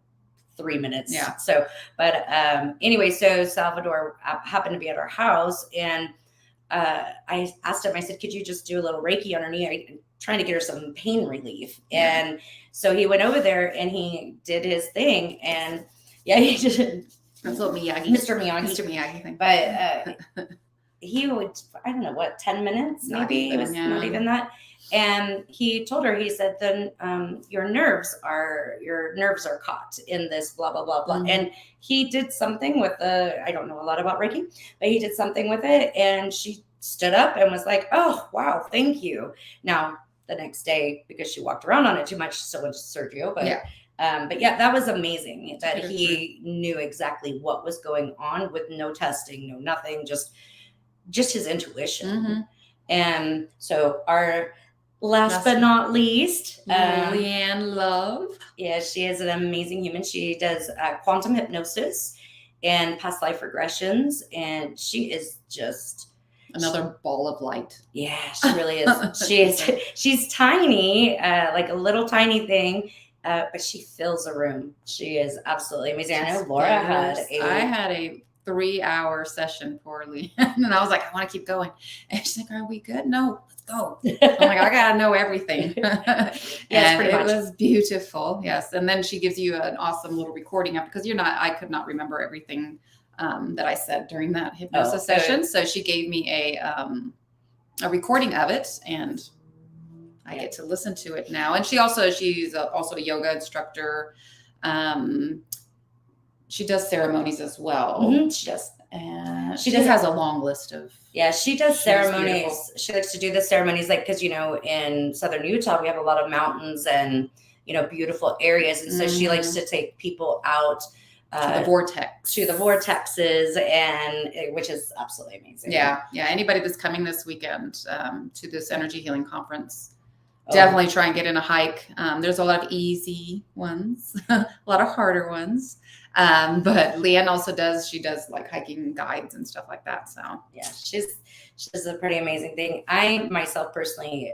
3 minutes. Yeah. So, but anyway, so Salvador happened to be at our house, and I asked him, I said, could you just do a little Reiki on her knee? I'm trying to get her some pain relief. Yeah. And so he went over there and he did his thing. And he did. That's what Miyagi. Mr. Miyagi thing. But he would, I don't know what, 10 minutes maybe? It was not even that. And he told her, he said, then your nerves are caught in this blah, blah, blah, blah. Mm-hmm. And he did something with I don't know a lot about Reiki, but he did something with it. And she stood up and was like, oh, wow, thank you. Now, the next day, because she walked around on it too much, so went to Sergio. But that was amazing that he knew exactly what was going on with no testing, no nothing, just his intuition. Mm-hmm. And so our last but not least, Leanne Love. Yeah, she is an amazing human. She does quantum hypnosis and past life regressions, and she is just another ball of light. Yeah, she really is. She's tiny, like a little tiny thing, but she fills a room. She is absolutely amazing. I know Laura had a 3-hour session for Leanne, and I was like, I want to keep going. And she's like, are we good? No, let's go. I'm like, I gotta know everything. Yes, and pretty much. It was beautiful. Yes. And then she gives you an awesome little recording of, because I could not remember everything that I said during that hypnosis session. So she gave me a recording of it, and I get to listen to it now. And she's also a yoga instructor. She does ceremonies as well. Mm-hmm. She does. And she just has a long list of. Yeah, she does ceremonies. She likes to do the ceremonies, like, because, in southern Utah, we have a lot of mountains and, beautiful areas. And so she likes to take people out to the vortexes, and which is absolutely amazing. Yeah. Anybody that's coming this weekend to this energy healing conference, definitely try and get in a hike. There's a lot of easy ones, a lot of harder ones. But Leanne also does like hiking guides and stuff like that. So yeah, she does a pretty amazing thing. I myself personally,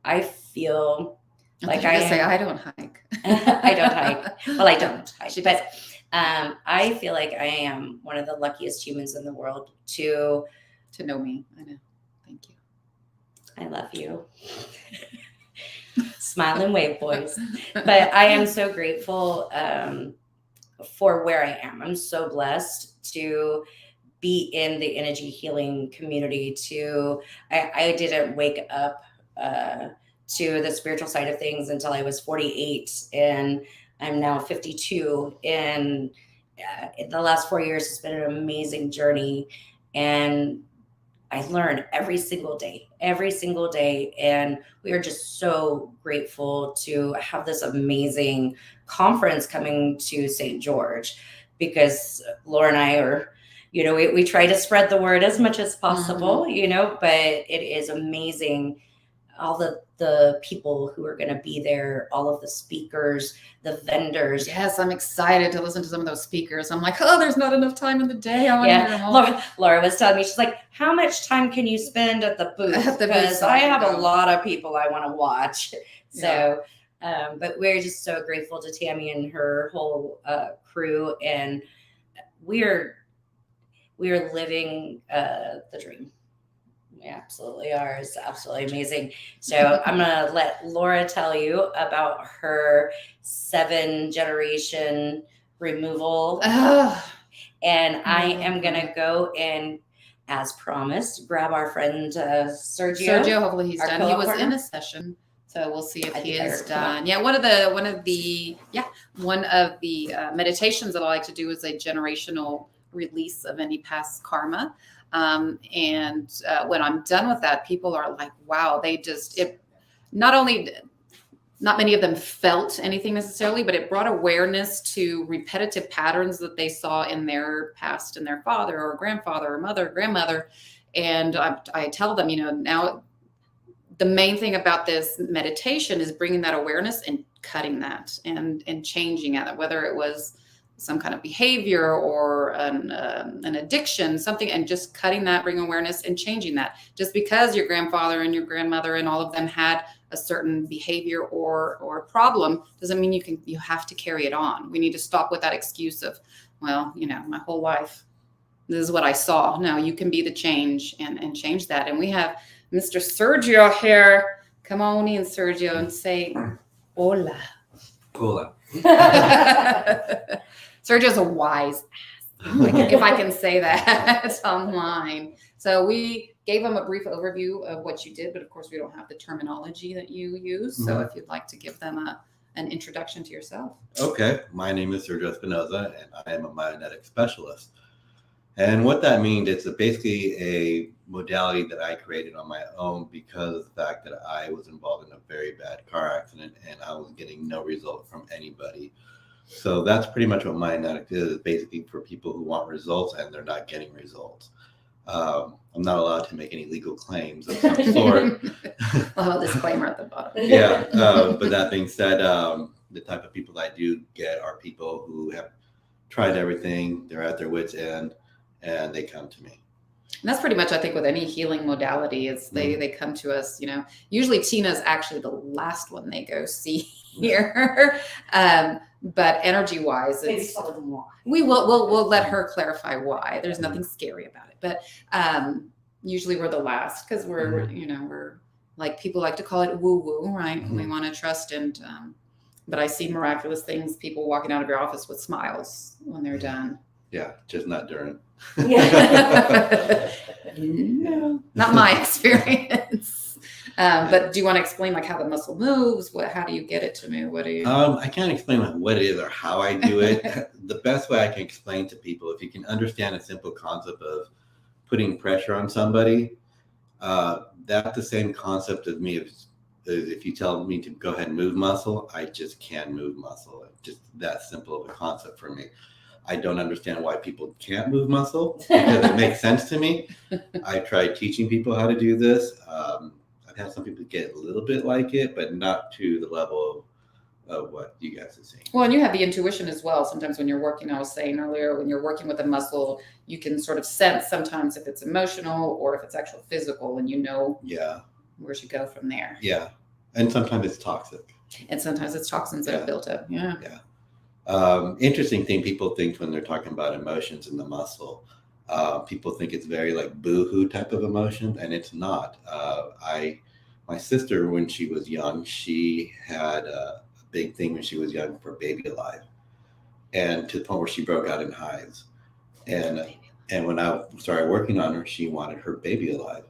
I feel Like I say, I don't hike. I don't hike. Well, I don't hike, She but I feel like I am one of the luckiest humans in the world to know me. I know. Thank you. I love you. Smile and wave, boys. But I am so grateful for where I am. I'm so blessed to be in the energy healing community. I didn't wake up to the spiritual side of things until I was 48, and I'm now 52. And in the last 4 years, it's been an amazing journey. And I learn every single day. And we are just so grateful to have this amazing conference coming to St. George, because Laura and I are, we try to spread the word as much as possible, but it is amazing. All the people who are going to be there, all of the speakers, the vendors. Yes, I'm excited to listen to some of those speakers. I'm like, oh, there's not enough time in the day. I want to hear them all. Laura was telling me, she's like, how much time can you spend at the booth? Because I have a lot of people I want to watch. So, but we're just so grateful to Tammy and her whole crew, and we're living the dream. We absolutely are. It's absolutely amazing. So I'm going to let Laura tell you about her 7-generation removal. And I am going to go and, as promised, grab our friend Sergio. Hopefully he's done. He was in a session, so we'll see if he is done. Yeah, one of the meditations that I like to do is a generational release of any past karma. And when I'm done with that, people are like, wow, not many of them felt anything necessarily, but it brought awareness to repetitive patterns that they saw in their past, in their father or grandfather or mother, grandmother. And I tell them, now the main thing about this meditation is bringing that awareness and cutting that and changing it, whether it was some kind of behavior or an addiction, something, and just cutting that, bringing awareness and changing that. Just because your grandfather and your grandmother and all of them had a certain behavior or problem doesn't mean you have to carry it on. We need to stop with that excuse of, well, my whole life, this is what I saw. No, you can be the change and change that. And we have Mr. Sergio here. Come on in, Sergio, and say hola. Hola. Sergio's a wise ass, if I can say that online. So we gave him a brief overview of what you did, but of course we don't have the terminology that you use. So if you'd like to give them an introduction to yourself. Okay. My name is Sergio Espinoza, and I am a Myonetic specialist. And what that means, it's basically a modality that I created on my own because of the fact that I was involved in a very bad car accident and I was getting no result from anybody. So that's pretty much what Myonetic is, basically for people who want results and they're not getting results. I'm not allowed to make any legal claims of some sort. Well, disclaimer at the bottom. Yeah, but that being said, the type of people I do get are people who have tried everything, they're at their wits' end, and they come to me. And that's pretty much, I think, with any healing modality is they come to us, usually Tina's actually the last one they go see here. But energy wise, we'll let her clarify why. There's nothing scary about it, but usually we're the last because we're like, people like to call it woo woo, right? We want to trust but I see miraculous things, people walking out of your office with smiles when they're done. Yeah, just not during. No, not my experience. But do you want to explain how the muscle moves? How do you get it to move? What do you? I can't explain what it is or how I do it. The best way I can explain to people, if you can understand a simple concept of putting pressure on somebody, that's the same concept as me. If you tell me to go ahead and move muscle, I just can't move muscle. It's just that simple of a concept for me. I don't understand why people can't move muscle because it makes sense to me. I tried teaching people how to do this. I've had some people get a little bit like it, but not to the level of what you guys are seeing. Well, and you have the intuition as well. Sometimes when you're working, I was saying earlier, when you're working with a muscle, you can sort of sense sometimes if it's emotional or if it's actual physical, and where to go from there. Yeah. And sometimes it's toxic. And sometimes it's toxins that have built up. Yeah. Interesting thing people think when they're talking about emotions in the muscle. People think it's very like boo-hoo type of emotion, and it's not. My sister, when she was young, she had a big thing when she was young for Baby Alive, and to the point where she broke out in hives. And when I started working on her, she wanted her baby alive.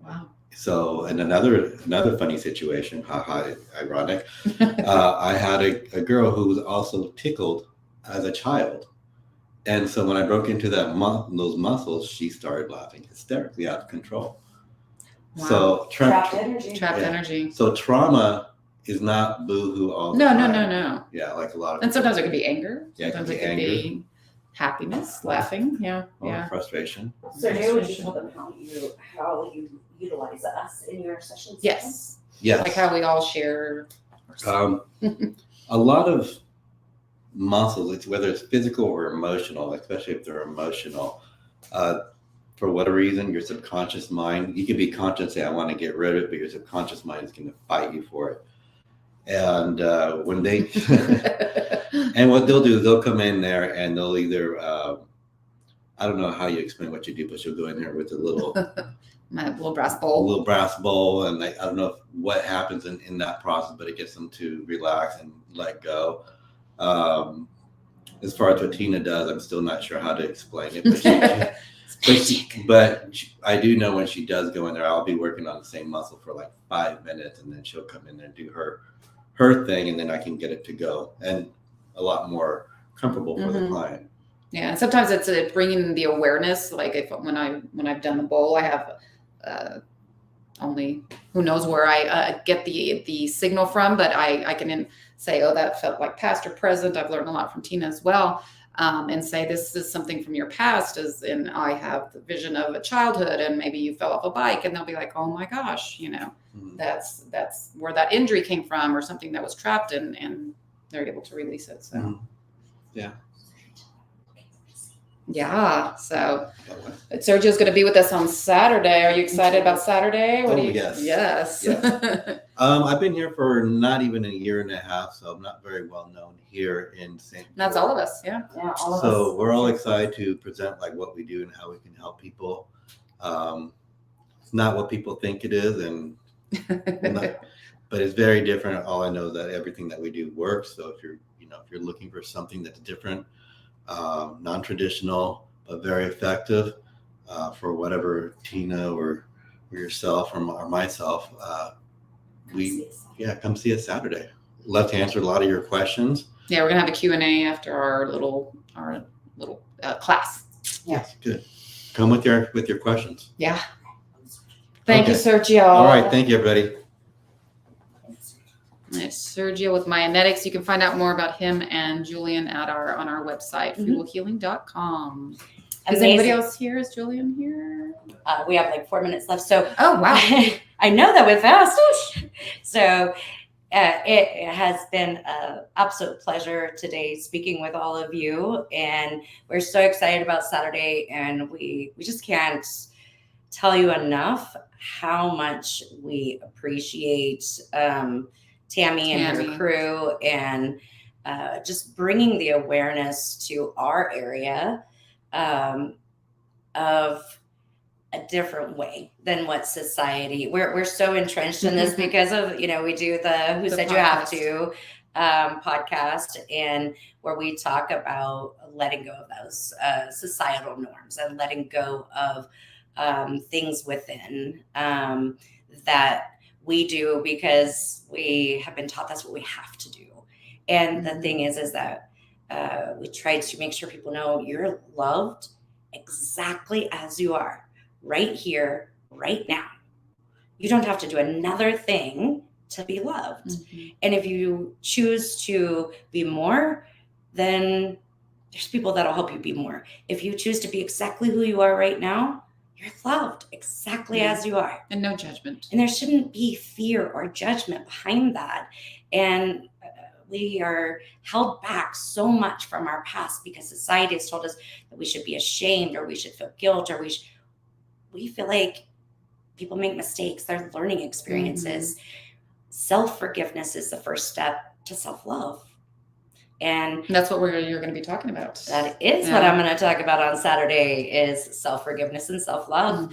Wow. So, and another funny situation, haha, ironic. I had a girl who was also tickled as a child. And so when I broke into those muscles, she started laughing hysterically out of control. Wow. So Trapped energy. Trapped energy. So trauma is not boo-hoo all the No. time. Yeah, like a lot of. And sometimes it could be anger. Yeah, Sometimes it could be happiness, laughing. Yeah. Or frustration. So Jay, would you tell them how you utilize us in your sessions? Yes. Yes. Like how we all share. A lot of muscles, it's whether it's physical or emotional, especially if they're emotional, for whatever reason, your subconscious mind, you can be conscious, say, I want to get rid of it, but your subconscious mind is going to fight you for it. And when they, and what they'll do is they'll come in there and they'll either, I don't know how you explain what you do, but she'll go in there with a little, My little brass bowl. And I don't know what happens in that process, but it gets them to relax and let go. As far as what Tina does, I'm still not sure how to explain it, but I do know when she does go in there, I'll be working on the same muscle for like 5 minutes, and then she'll come in there and do her thing, and then I can get it to go and a lot more comfortable for the client. Yeah, and sometimes it's bringing the awareness. Like when I've done the bowl, I have only who knows where I get the signal from, but I can say, oh, that felt like past or present. I've learned a lot from Tina as well, and say this is something from your past, and I have the vision of a childhood, and maybe you fell off a bike, and they'll be like, oh my gosh, that's where that injury came from, or something that was trapped, and they're able to release it. So yeah. So Sergio's going to be with us on Saturday. Are you excited about Saturday? Yes. I've been here for not even a year and a half, so I'm not very well known here in St. That's all of us. Yeah. All of us. So we're all excited to present like what we do and how we can help people. It's not what people think it is, but it's very different. All I know is that everything that we do works. So if you're looking for something that's different, non-traditional, but very effective, for whatever Tina or yourself or myself, come see us Saturday. Love to answer a lot of your questions. Yeah, we're gonna have a Q&A after our little class. Yes, good. Come with your questions. Yeah. Thank you, Sergio. All right, thank you, everybody. It's Sergio with Myanetics. You can find out more about him and Julian on our website, fuelhealing.com. Is anybody else here? Is Julian here? We have like 4 minutes left. So oh wow, I know that went fast. So it has been an absolute pleasure today speaking with all of you, and we're so excited about Saturday, and we just can't tell you enough how much we appreciate Tammy and her crew, and just bringing the awareness to our area of a different way than what society. We're so entrenched in this because of we do the Who Said You Have To podcast, and where we talk about letting go of those societal norms and letting go of things within that we do because we have been taught that's what we have to do. And the thing is that we try to make sure people know you're loved exactly as you are, right here, right now. You don't have to do another thing to be loved. And if you choose to be more, then there's people that'll help you be more. If you choose to be exactly who you are right now, you're loved exactly as you are. And no judgment. And there shouldn't be fear or judgment behind that. And we are held back so much from our past because society has told us that we should be ashamed, or we should feel guilt, or we feel like people make mistakes. They're learning experiences. self-forgiveness is the first step to self-love. And that's what you're going to be talking about. That is what I'm going to talk about on Saturday is self-forgiveness and self-love.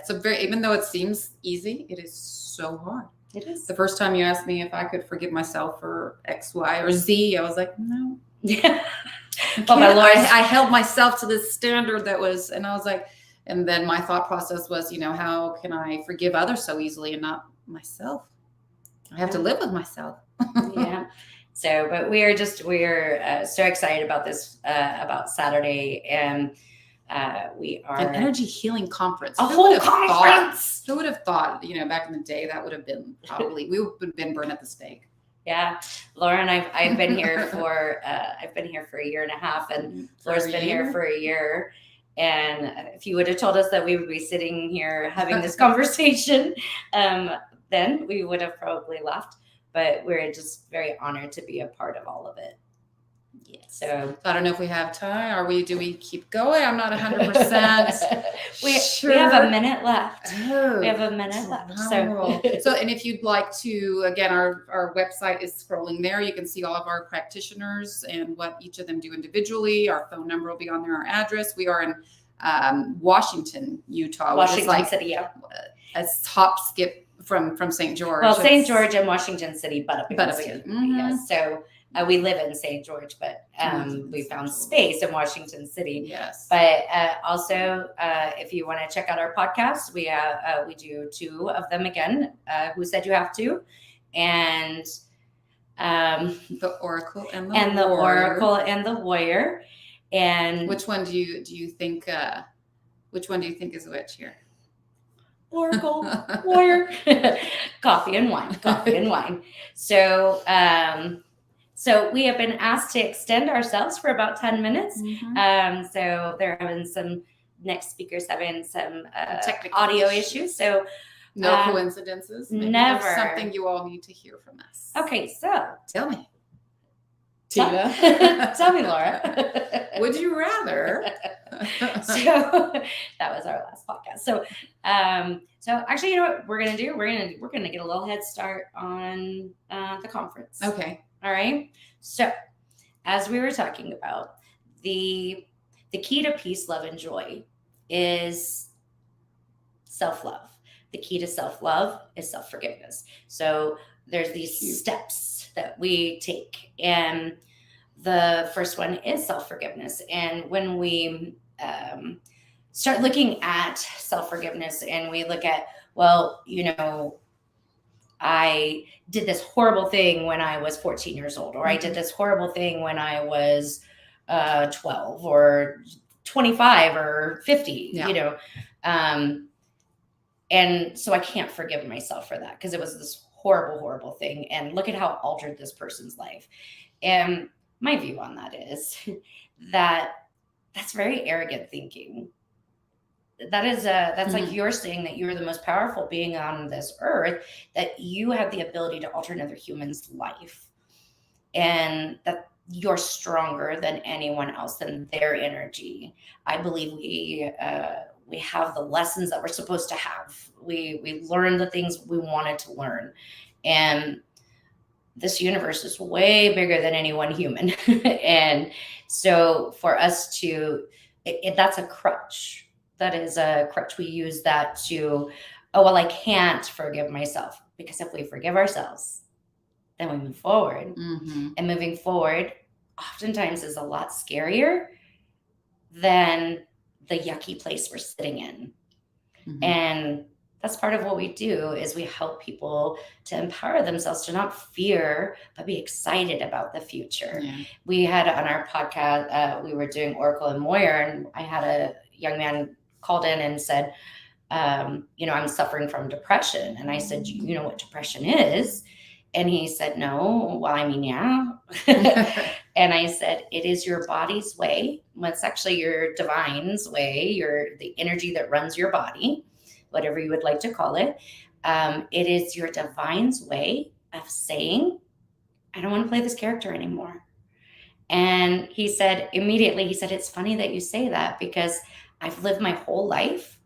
So even though it seems easy, it is so hard. It is. The first time you asked me if I could forgive myself for X, Y, or Z, I was like, no. Yeah. Well, I held myself to this standard that was, and I was like, and then my thought process was, how can I forgive others so easily and not myself? I have to live with myself. Yeah. So, but we're so excited about this, about Saturday, and we are an energy healing conference. A whole conference. Who would have thought, back in the day, that would have been probably, we would have been burned at the stake. Yeah. Laura and I've been here for, a year and a half, and Laura's been here for a year. And if you would have told us that we would be sitting here having this conversation, then we would have probably left. But we're just very honored to be a part of all of it. Yeah. So I don't know if we have time. Do we keep going? I'm not 100%. We sure. have a minute left. Oh, we have a minute left. So, and if you'd like to, again, our website is scrolling there. You can see all of our practitioners and what each of them do individually. Our phone number will be on there, our address. We are in Washington, Utah. Washington City, yeah. A hop skip from St. George. Well, St. George and Washington City, but Mm-hmm. Yeah. So we live in St. George, but we found space in Washington City. Yes. But also, if you want to check out our podcast, we do 2 of them again. Who Said You Have To, and the Oracle and the Warrior. Oracle and the Warrior. And which one do you think? Which one do you think is which here? Oracle, Warrior, coffee and wine. So, so we have been asked to extend ourselves for about 10 minutes. Mm-hmm. So they're having some next speakers having some technical audio issues. So no coincidences. Maybe never. There's something you all need to hear from us. Okay, so tell me, Tina. Tell me, Laura. Would you rather? So that was our last podcast. So, so actually, you know what we're gonna do? We're gonna get a little head start on the conference. Okay. All right. So, as we were talking about, the key to peace, love, and joy is self-love. The key to self-love is self-forgiveness. So there's these steps that we take, and the first one is self-forgiveness. And when we start looking at self-forgiveness and we look at, well, I did this horrible thing when I was 14 years old, or I did this horrible thing when I was 12 or 25 or 50, and so I can't forgive myself for that because it was this horrible, horrible thing. And look at how it altered this person's life. And my view on that is that that's very arrogant thinking. That's like you're saying that you're the most powerful being on this earth, that you have the ability to alter another human's life, and that you're stronger than anyone else, than their energy. I believe we have the lessons that we're supposed to have. We learn the things we wanted to learn, and this universe is way bigger than any one human. And so for us to, that's a crutch. That is a crutch. We use that to, I can't forgive myself. Because if we forgive ourselves, then we move forward. Mm-hmm. And moving forward oftentimes is a lot scarier than the yucky place we're sitting in. Mm-hmm. And that's part of what we do, is we help people to empower themselves to not fear, but be excited about the future. Yeah. We had on our podcast, we were doing Oracle and Moyer, and I had a young man called in and said, I'm suffering from depression. And I said, you know what depression is? And he said, no. Well, I mean, yeah. And I said, it is your body's way. Well, it's actually your divine's way, the energy that runs your body, whatever you would like to call it. It is your divine's way of saying, I don't want to play this character anymore. And he said, immediately, it's funny that you say that, because I've lived my whole life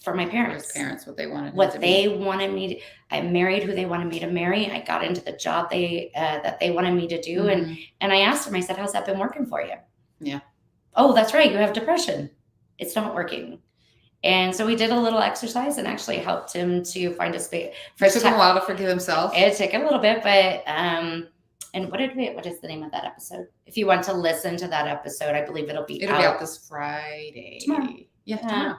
for my parents. His parents, what they wanted. What they wanted me to, I married who they wanted me to marry. I got into the job that they wanted me to do. Mm-hmm. And I asked him, I said, how's that been working for you? Yeah. Oh, that's right. You have depression. It's not working. And so we did a little exercise and actually helped him to find a space. It took him a while to forgive himself. It took a little bit, but and what is the name of that episode? If you want to listen to that episode, I believe it'll be out this Friday. Tomorrow. Yeah, tomorrow.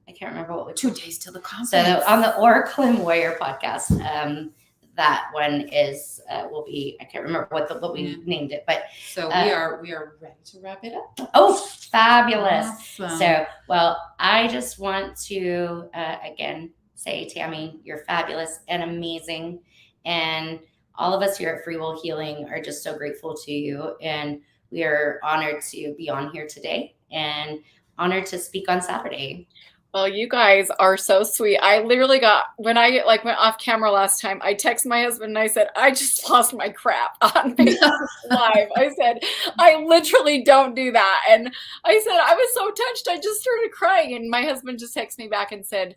I can't remember what we 2 days till the conference. So on the Oracle and Warrior podcast, that one is will be, I can't remember what we named it, but so we are ready to wrap it up. Oh, fabulous. Awesome. So, well, I just want to again say, Tammy, you're fabulous and amazing, and all of us here at Free Will Healing are just so grateful to you, and we are honored to be on here today and honored to speak on Saturday. Well, you guys are so sweet. I literally when I went off camera last time, I texted my husband and I said, I just lost my crap on Facebook Live. I said, I literally don't do that. And I said, I was so touched. I just started crying. And my husband just texted me back and said,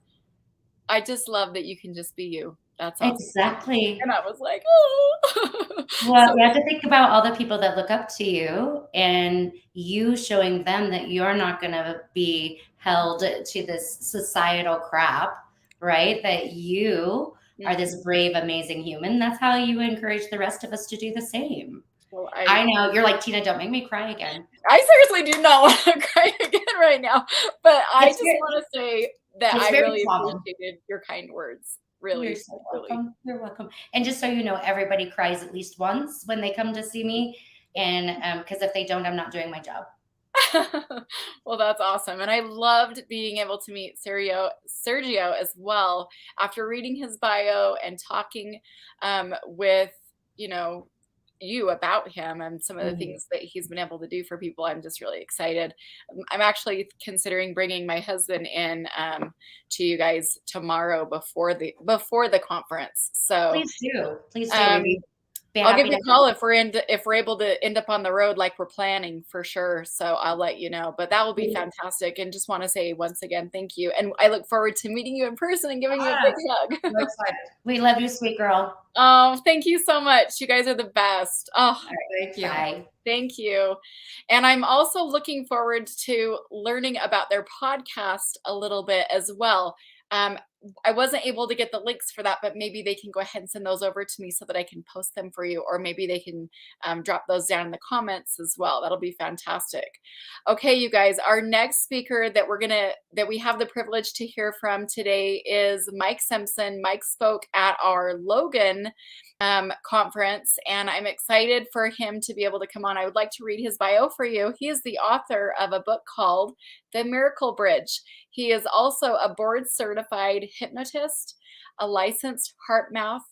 I just love that you can just be you. That's awesome. Exactly. And I was like, oh. Well, you have to think about all the people that look up to you and you showing them that you're not going to be held to this societal crap, right? That you are this brave, amazing human. That's how you encourage the rest of us to do the same. Well, I know. You're like, Tina, don't make me cry again. I seriously do not want to cry again right now. But I just want to say that I really appreciated your kind words. Really, You're so welcome. You're welcome. And just so you know, everybody cries at least once when they come to see me. And because if they don't, I'm not doing my job. Well, that's awesome. And I loved being able to meet Sergio as well. After reading his bio and talking with, you about him and some of the things that he's been able to do for people, I'm just really excited. I'm actually considering bringing my husband in to you guys tomorrow before the conference. So please do. I'll give you a call if we're able to end up on the road like we're planning, for sure. So I'll let you know. But that will be fantastic. And just want to say once again, thank you. And I look forward to meeting you in person and giving you a big hug. I'm excited. We love you, sweet girl. Oh, thank you so much. You guys are the best. Oh, thank you. Bye. Thank you. And I'm also looking forward to learning about their podcast a little bit as well. I wasn't able to get the links for that, but maybe they can go ahead and send those over to me so that I can post them for you, or maybe they can drop those down in the comments as well. That'll be fantastic. Okay, you guys, our next speaker that we have the privilege to hear from today is Mike Simpson. Mike spoke at our Logan conference, and I'm excited for him to be able to come on. I would like to read his bio for you. He is the author of a book called The Miracle Bridge. He is also a board certified hypnotist, a licensed heart math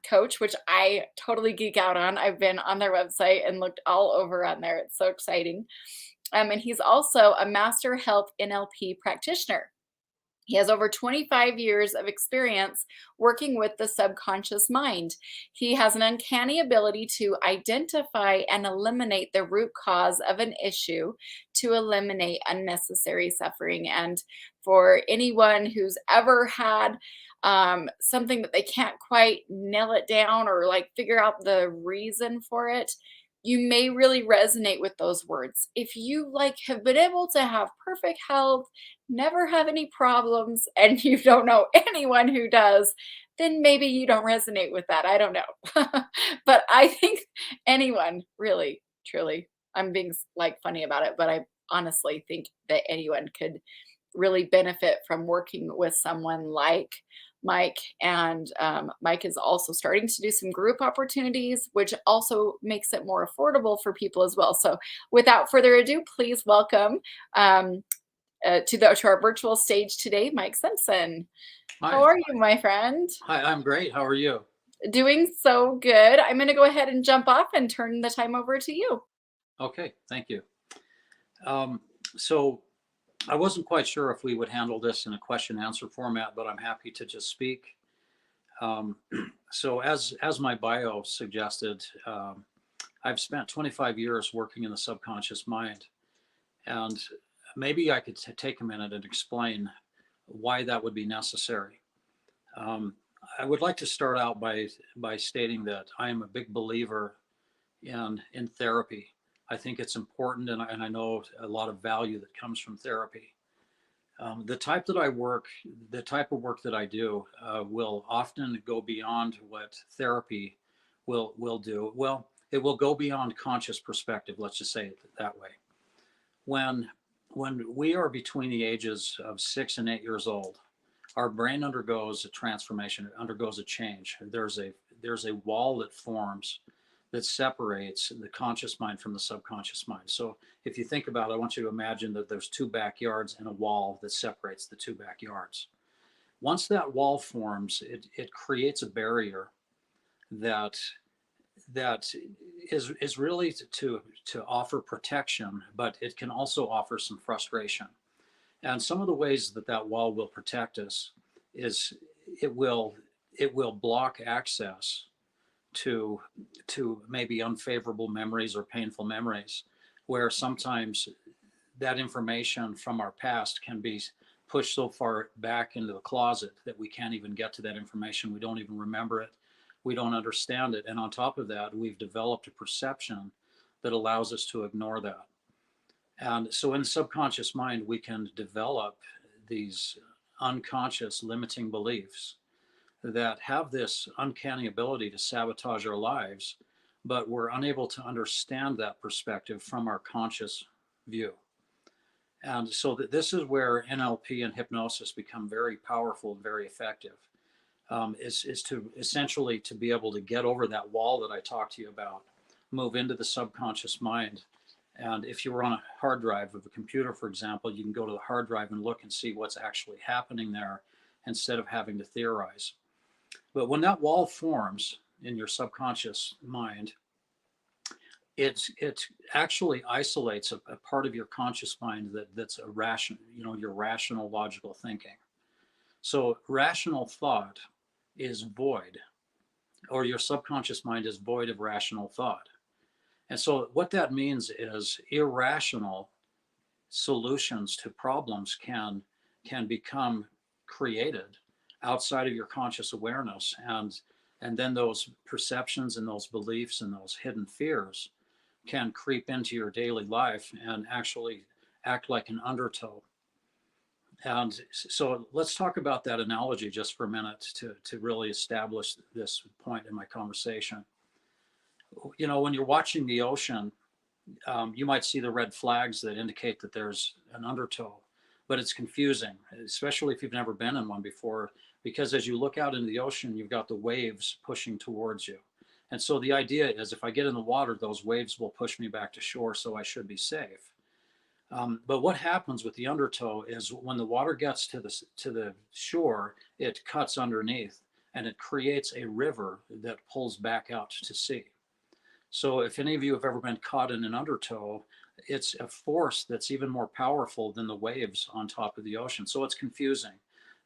coach, which I totally geek out on. I've been on their website and looked all over on there. It's so exciting. And he's also a master health NLP practitioner. He has over 25 years of experience working with the subconscious mind. He has an uncanny ability to identify and eliminate the root cause of an issue to eliminate unnecessary suffering. And for anyone who's ever had something that they can't quite nail it down or figure out the reason for it, you may really resonate with those words. If you have been able to have perfect health, never have any problems, and you don't know anyone who does, then maybe you don't resonate with that. I don't know. But I think anyone really, truly, I'm being funny about it, but I honestly think that anyone could really benefit from working with someone like Mike. And Mike is also starting to do some group opportunities, which also makes it more affordable for people as well. So without further ado, please welcome to our virtual stage today, Mike Simpson. Hi. How are you, my friend? Hi, I'm great. How are you? Doing so good. I'm going to go ahead and jump off and turn the time over to you. Okay, thank you. So I wasn't quite sure if we would handle this in a question answer format, but I'm happy to just speak. So as my bio suggested, I've spent 25 years working in the subconscious mind, and maybe I could take a minute and explain why that would be necessary. I would like to start out by stating that I am a big believer in therapy. I think it's important, and I know a lot of value that comes from therapy. The type of work that I do will often go beyond what therapy will do. Well, it will go beyond conscious perspective. Let's just say it that way. When we are between the ages of 6 and 8 years old, our brain undergoes a transformation. It undergoes a change. There's a wall that forms that separates the conscious mind from the subconscious mind. So if you think about it, I want you to imagine that there's two backyards and a wall that separates the two backyards. Once that wall forms, it creates a barrier that is really to offer protection, but it can also offer some frustration. And some of the ways that wall will protect us is it will block access to maybe unfavorable memories or painful memories, where sometimes that information from our past can be pushed so far back into the closet that we can't even get to that information. We don't even remember it. We don't understand it. And on top of that, we've developed a perception that allows us to ignore that. And so in the subconscious mind, we can develop these unconscious limiting beliefs that have this uncanny ability to sabotage our lives, but we're unable to understand that perspective from our conscious view. And so this is where NLP and hypnosis become very powerful and very effective, is to essentially to be able to get over that wall that I talked to you about, move into the subconscious mind. And if you were on a hard drive of a computer, for example, you can go to the hard drive and look and see what's actually happening there instead of having to theorize. But when that wall forms in your subconscious mind, it actually isolates a part of your conscious mind that's a rational, your rational logical thinking. So rational thought is void, or your subconscious mind is void of rational thought. And so what that means is irrational solutions to problems can become created outside of your conscious awareness, and then those perceptions and those beliefs and those hidden fears can creep into your daily life and actually act like an undertow. And so let's talk about that analogy just for a minute to really establish this point in my conversation. When you're watching the ocean, you might see the red flags that indicate that there's an undertow, but it's confusing, especially if you've never been in one before, because as you look out into the ocean, you've got the waves pushing towards you. And so the idea is if I get in the water, those waves will push me back to shore, so I should be safe. But what happens with the undertow is when the water gets to the shore, it cuts underneath and it creates a river that pulls back out to sea. So if any of you have ever been caught in an undertow, it's a force that's even more powerful than the waves on top of the ocean. So it's confusing.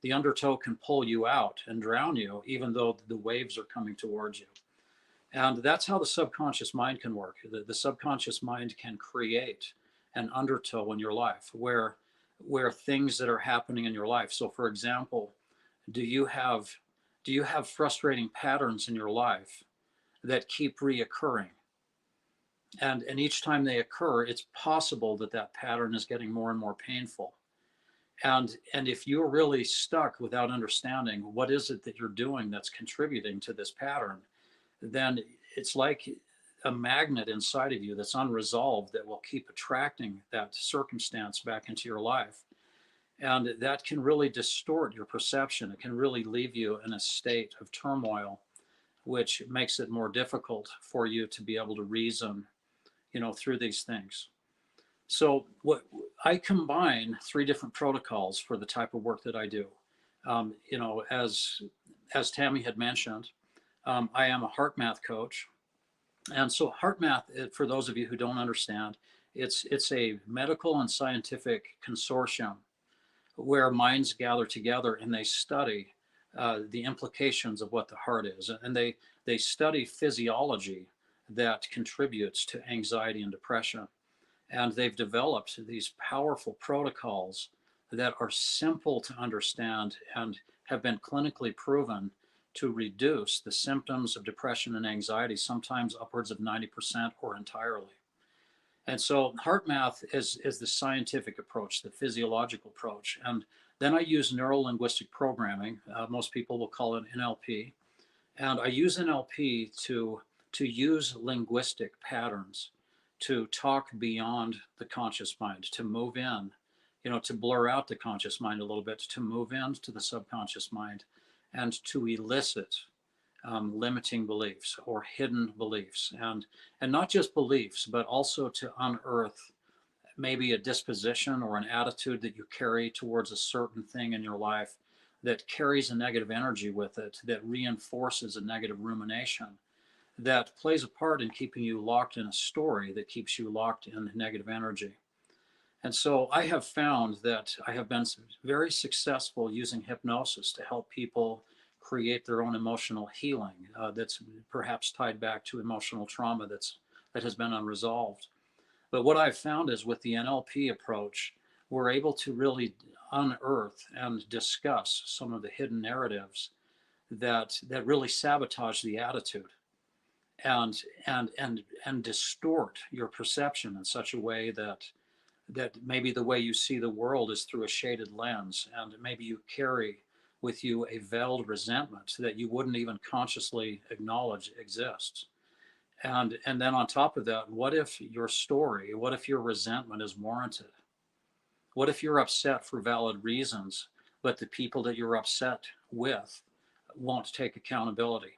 The undertow can pull you out and drown you, even though the waves are coming towards you. And that's how the subconscious mind can work. The subconscious mind can create an undertow in your life where things that are happening in your life. So for example, do you have frustrating patterns in your life that keep reoccurring? And each time they occur, it's possible that pattern is getting more and more painful. And if you're really stuck without understanding what is it that you're doing that's contributing to this pattern, then it's like a magnet inside of you that's unresolved that will keep attracting that circumstance back into your life. And that can really distort your perception. It can really leave you in a state of turmoil, which makes it more difficult for you to be able to reason, through these things. So what I combine 3 different protocols for the type of work that I do. As Tammy had mentioned, I am a heart math coach. And so heart math, for those of you who don't understand, it's a medical and scientific consortium where minds gather together and they study the implications of what the heart is. And they study physiology that contributes to anxiety and depression. And they've developed these powerful protocols that are simple to understand and have been clinically proven to reduce the symptoms of depression and anxiety, sometimes upwards of 90% or entirely. And so heart math is the scientific approach, the physiological approach. And then I use neuro-linguistic programming. Most people will call it NLP. And I use NLP to use linguistic patterns to talk beyond the conscious mind, to move in, to blur out the conscious mind a little bit, to move into the subconscious mind, and to elicit limiting beliefs or hidden beliefs, and not just beliefs, but also to unearth maybe a disposition or an attitude that you carry towards a certain thing in your life that carries a negative energy with it, that reinforces a negative rumination, that plays a part in keeping you locked in a story that keeps you locked in negative energy. And so I have found that I have been very successful using hypnosis to help people create their own emotional healing that's perhaps tied back to emotional trauma that has been unresolved. But what I've found is with the NLP approach, we're able to really unearth and discuss some of the hidden narratives that really sabotage the attitude and distort your perception in such a way that maybe the way you see the world is through a shaded lens, and maybe you carry with you a veiled resentment that you wouldn't even consciously acknowledge exists. And then on top of that, what if your story, what if your resentment is warranted? What if you're upset for valid reasons, but the people that you're upset with won't take accountability?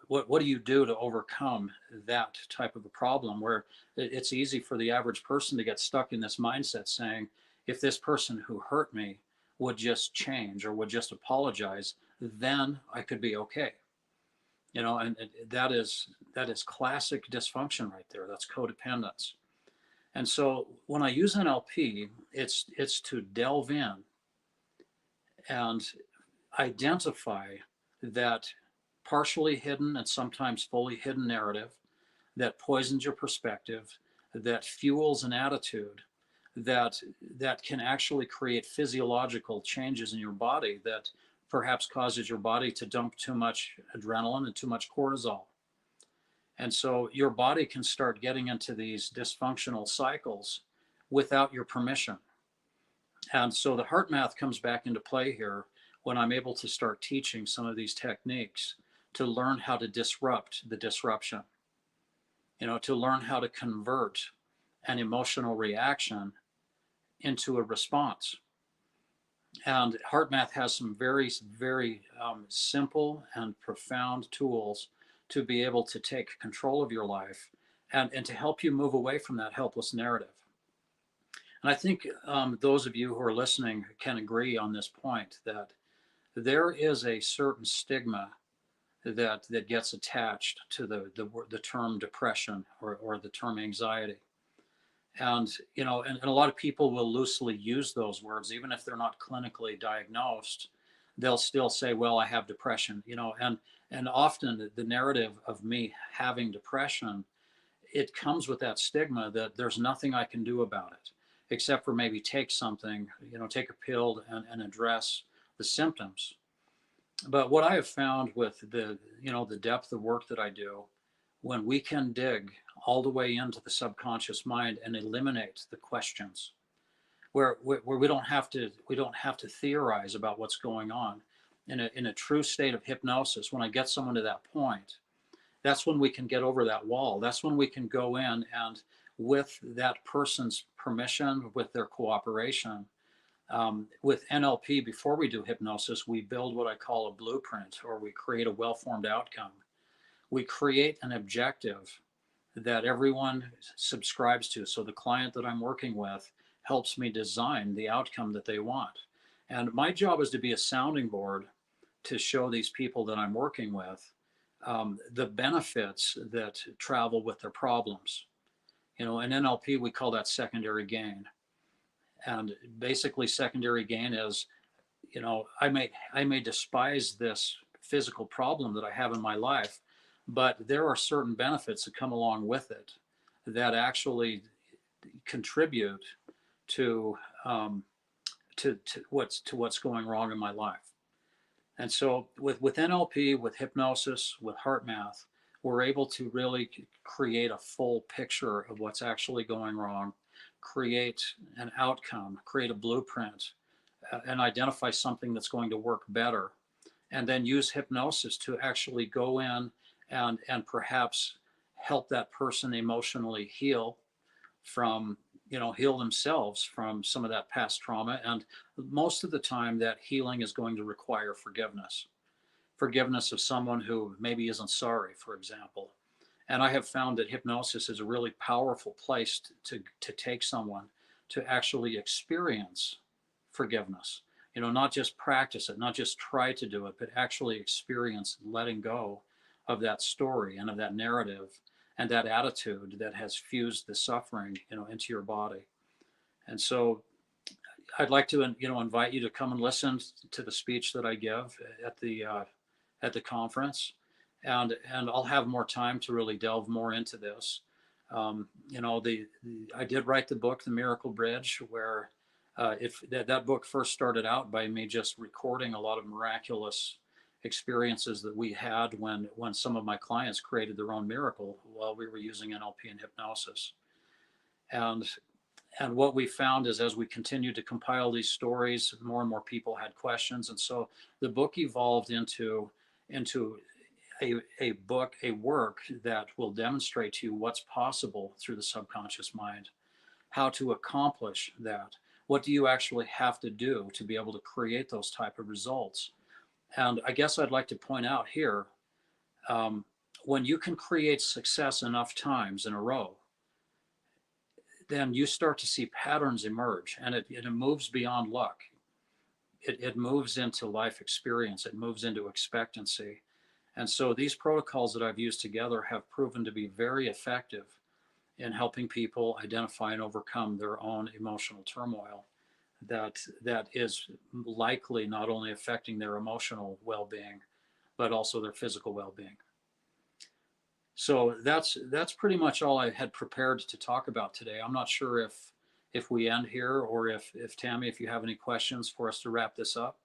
What do you do to overcome that type of a problem where it's easy for the average person to get stuck in this mindset saying, if this person who hurt me would just change or would just apologize, then I could be okay. And that is classic dysfunction right there. That's codependence. And so when I use NLP, it's to delve in and identify that partially hidden and sometimes fully hidden narrative that poisons your perspective, that fuels an attitude that can actually create physiological changes in your body that perhaps causes your body to dump too much adrenaline and too much cortisol. And so your body can start getting into these dysfunctional cycles without your permission. And so the heart math comes back into play here when I'm able to start teaching some of these techniques to learn how to disrupt the disruption, to learn how to convert an emotional reaction into a response. And heart math has some very, very simple and profound tools to be able to take control of your life and to help you move away from that helpless narrative. And I think those of you who are listening can agree on this point that there is a certain stigma that gets attached to the term depression or the term anxiety. And and a lot of people will loosely use those words even if they're not clinically diagnosed. They'll still say, well, I have depression, and often the narrative of me having depression, it comes with that stigma that there's nothing I can do about it except for maybe take something, take a pill and address the symptoms. But what I have found with the depth of work that I do, when we can dig all the way into the subconscious mind and eliminate the questions, where we don't have to theorize about what's going on, in a true state of hypnosis, when I get someone to that point, that's when we can get over that wall. That's when we can go in and, with that person's permission, with their cooperation, with NLP, before we do hypnosis, we build what I call a blueprint, or we create a well-formed outcome. We create an objective that everyone subscribes to. So the client that I'm working with helps me design the outcome that they want. And my job is to be a sounding board to show these people that I'm working with the benefits that travel with their problems. In NLP, we call that secondary gain. And basically secondary gain is, I may despise this physical problem that I have in my life, but there are certain benefits that come along with it that actually contribute to to what's going wrong in my life. And so with NLP, with hypnosis, with heart math, we're able to really create a full picture of what's actually going wrong, create an outcome, create a blueprint, and identify something that's going to work better, and then use hypnosis to actually go in and perhaps help that person emotionally heal from, heal themselves from some of that past trauma. And most of the time that healing is going to require forgiveness of someone who maybe isn't sorry, for example. And I have found that hypnosis is a really powerful place to take someone to actually experience forgiveness. Not just practice it, not just try to do it, but actually experience letting go of that story and of that narrative and that attitude that has fused the suffering, into your body. And so I'd like to, invite you to come and listen to the speech that I give at the conference, and I'll have more time to really delve more into this. I did write the book, The Miracle Bridge, where if that book first started out by me just recording a lot of miraculous experiences that we had when some of my clients created their own miracle while we were using NLP and hypnosis. And what we found is, as we continued to compile these stories, more and more people had questions. And so the book evolved into a book, a work that will demonstrate to you what's possible through the subconscious mind, how to accomplish that. What do you actually have to do to be able to create those type of results? And I guess I'd like to point out here, when you can create success enough times in a row, then you start to see patterns emerge, and it moves beyond luck. It moves into life experience. It moves into expectancy. And so these protocols that I've used together have proven to be very effective in helping people identify and overcome their own emotional turmoil that is likely not only affecting their emotional well-being, but also their physical well-being. So that's pretty much all I had prepared to talk about today. I'm not sure if we end here, or if Tammy, if you have any questions for us to wrap this up.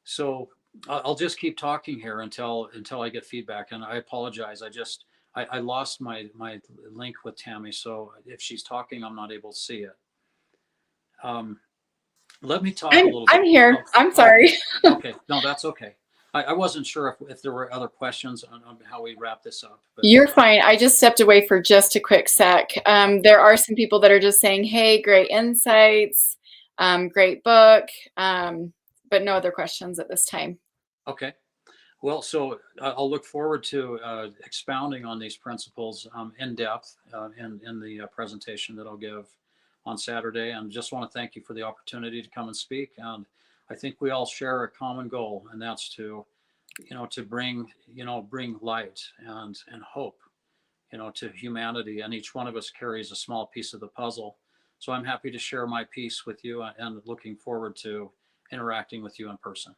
So I'll just keep talking here until I get feedback. And I apologize. I lost my link with Tammy. So if she's talking, I'm not able to see it. Let me talk a little bit. I'm here. I'm sorry. Okay. No, that's okay. I wasn't sure if there were other questions on how we wrap this up. But. You're fine. I just stepped away for just a quick sec. There are some people that are just saying, hey, great insights, great book, but no other questions at this time. Okay. Well, so I'll look forward to expounding on these principles in depth in the presentation that I'll give on Saturday. And just want to thank you for the opportunity to come and speak. And I think we all share a common goal, and that's to bring light and hope, to humanity. And each one of us carries a small piece of the puzzle. So I'm happy to share my piece with you, and looking forward to interacting with you in person.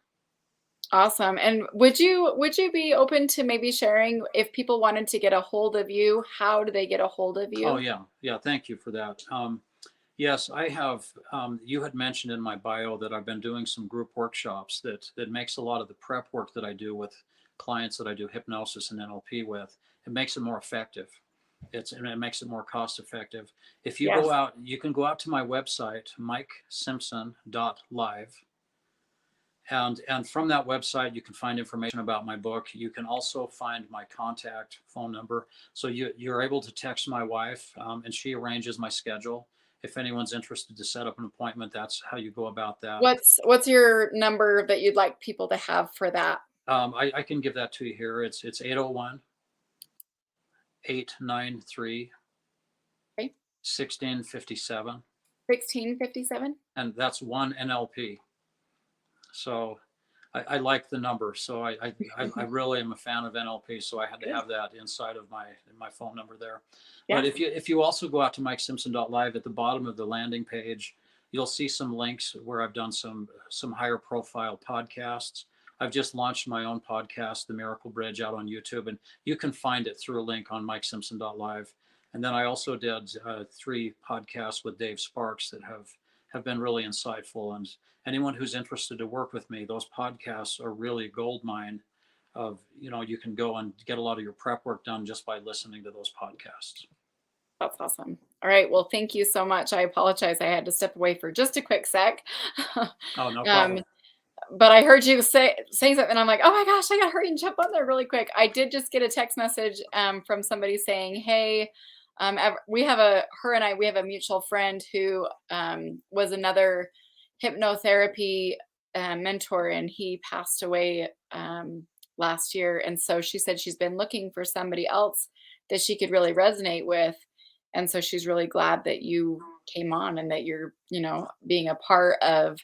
Awesome. And would you be open to maybe sharing, if people wanted to get a hold of you, how do they get a hold of you? Oh, yeah. Thank you for that. Yes, I have. You had mentioned in my bio that I've been doing some group workshops that makes a lot of the prep work that I do with clients that I do hypnosis and NLP with. It makes it more effective. It makes it more cost effective. If you go out, you can go out to my website, mikesimpson.live. And from that website, you can find information about my book. You can also find my contact phone number. So you're able to text my wife, and she arranges my schedule. If anyone's interested to set up an appointment, that's how you go about that. What's your number that you'd like people to have for that? I can give that to you here. It's 801-893-1657. Okay. 1657. And that's one NLP. So I like the number. So I really am a fan of NLP. So I had to have that inside of my phone number there. Yeah. But if you also go out to mikesimpson.live, at the bottom of the landing page, you'll see some links where I've done some higher profile podcasts. I've just launched my own podcast, The Miracle Bridge, out on YouTube, and you can find it through a link on MikeSimpson.live. And then I also did 3 podcasts with Dave Sparks that have been really insightful. And anyone who's interested to work with me, those podcasts are really a gold mine of, you can go and get a lot of your prep work done just by listening to those podcasts. That's awesome. All right. Well, thank you so much. I apologize. I had to step away for just a quick sec. Oh, no problem. But I heard you saying something, and I'm like, oh my gosh, I gotta hurry and jump on there really quick. I did just get a text message from somebody saying, hey, we have a mutual friend who was another hypnotherapy mentor, and he passed away last year. And so she said she's been looking for somebody else that she could really resonate with. And so she's really glad that you came on and that you're, being a part of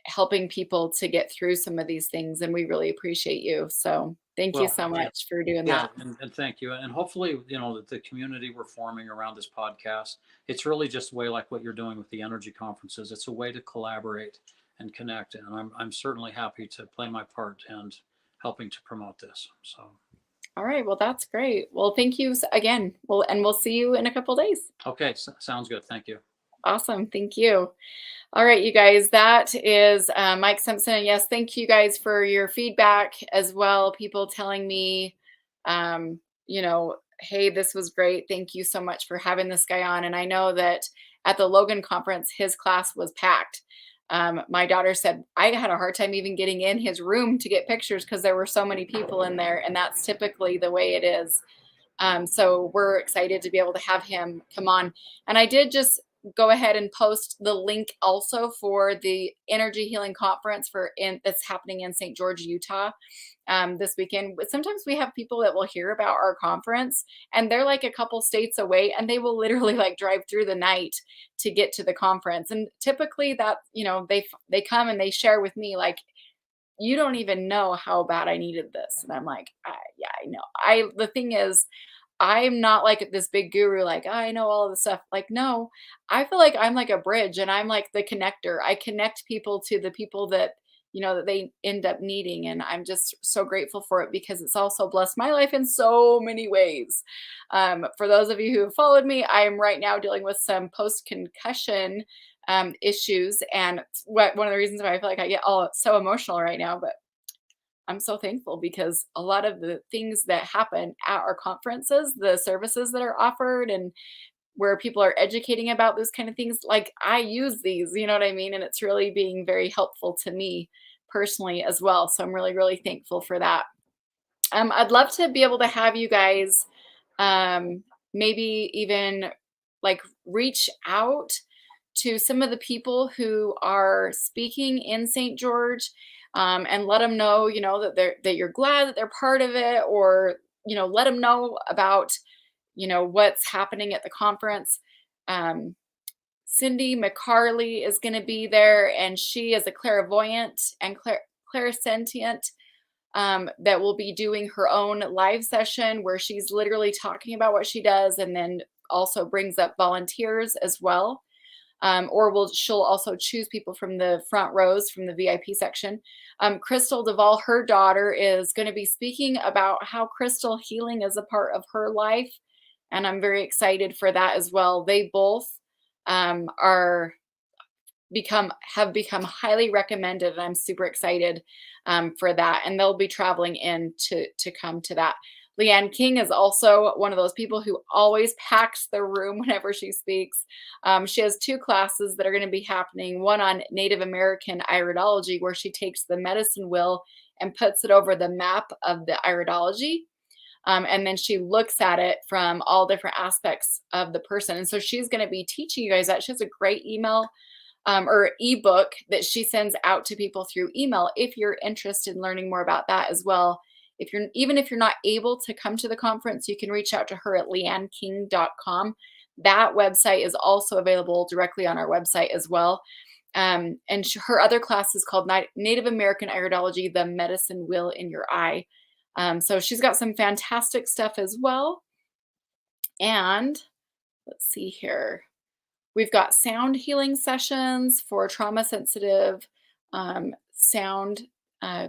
helping people to get through some of these things. And we really appreciate you. So thank you so much for doing that. And thank you. And hopefully, the community we're forming around this podcast, it's really just a way like what you're doing with the energy conferences. It's a way to collaborate and connect. And I'm certainly happy to play my part and helping to promote this. So. All right. Well, that's great. Well, thank you again. We'll see you in a couple of days. Okay. Sounds good. Thank you. Awesome. Thank you. All right, you guys, that is Mike Simpson. And yes, thank you guys for your feedback as well. People telling me, hey, this was great. Thank you so much for having this guy on. And I know that at the Logan conference, his class was packed. My daughter said, I had a hard time even getting in his room to get pictures because there were so many people in there. And that's typically the way it is. So we're excited to be able to have him come on. And I did just go ahead and post the link also for the Energy Healing Conference that's happening in St. George, Utah, this weekend. But sometimes we have people that will hear about our conference and they're like a couple states away, and they will literally like drive through the night to get to the conference. And typically that, they come and they share with me like, you don't even know how bad I needed this. And I'm like, yeah, I know. The thing is, I'm not like this big guru, like, I know all of the stuff. Like, no, I feel like I'm like a bridge and I'm like the connector. I connect people to the people that, that they end up needing. And I'm just so grateful for it because it's also blessed my life in so many ways. For those of you who have followed me, I am right now dealing with some post-concussion issues. And one of the reasons why I feel like I get all so emotional right now, but I'm so thankful because a lot of the things that happen at our conferences, the services that are offered and where people are educating about those kind of things, like I use these, you know what I mean? And it's really being very helpful to me personally as well. So I'm really, really thankful for that. I'd love to be able to have you guys maybe even like reach out to some of the people who are speaking in St. George. And let them know, that you're glad that they're part of it, or, let them know about, what's happening at the conference. Cindy McCarley is going to be there, and she is a clairvoyant and clairsentient that will be doing her own live session where she's literally talking about what she does and then also brings up volunteers as well. She'll also choose people from the front rows from the VIP section. Crystal Duvall, her daughter, is going to be speaking about how crystal healing is a part of her life. And I'm very excited for that as well. They both have become highly recommended. And I'm super excited for that. And they'll be traveling in to come to that. Leanne King is also one of those people who always packs the room whenever she speaks. She has 2 classes that are going to be happening. One on Native American iridology, where she takes the medicine wheel and puts it over the map of the iridology. And then she looks at it from all different aspects of the person. And so she's going to be teaching you guys that. She has a great email or ebook that she sends out to people through email if you're interested in learning more about that as well. Even if you're not able to come to the conference, you can reach out to her at leanneking.com. That website is also available directly on our website as well. And her other class is called Native American Iridology, the Medicine Wheel in Your Eye. So she's got some fantastic stuff as well. And let's see here. We've got sound healing sessions for trauma sensitive sound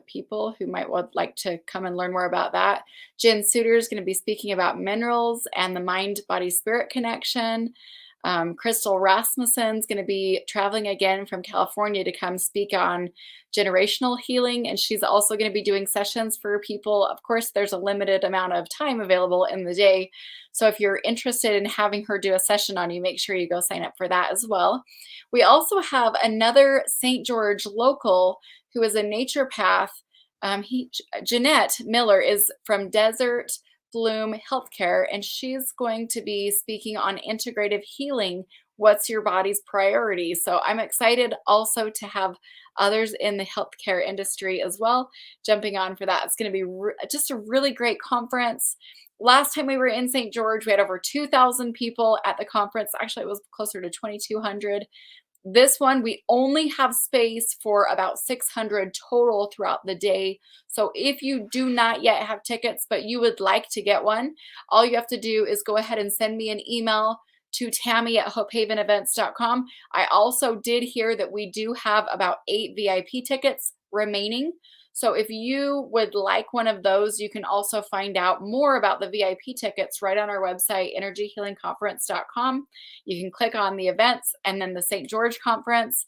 people who might would like to come and learn more about that. Jen Suter is going to be speaking about minerals and the mind, body, spirit connection. Crystal Rasmussen is going to be traveling again from California to come speak on generational healing. And she's also going to be doing sessions for people. Of course, there's a limited amount of time available in the day. So if you're interested in having her do a session on you, make sure you go sign up for that as well. We also have another St. George local who is a naturopath. Jeanette Miller is from Desert Bloom Healthcare, and she's going to be speaking on integrative healing. What's your body's priority? So I'm excited also to have others in the healthcare industry as well jumping on for that. It's going to be just a really great conference. Last time we were in St. George, we had over 2,000 people at the conference. Actually, it was closer to 2,200. This one, we only have space for about 600 total throughout the day. So if you do not yet have tickets, but you would like to get one, all you have to do is go ahead and send me an email to Tammy@hopehavenevents.com. I also did hear that we do have about 8 VIP tickets remaining. So if you would like one of those, you can also find out more about the VIP tickets right on our website, energyhealingconference.com. You can click on the events and then the St. George conference.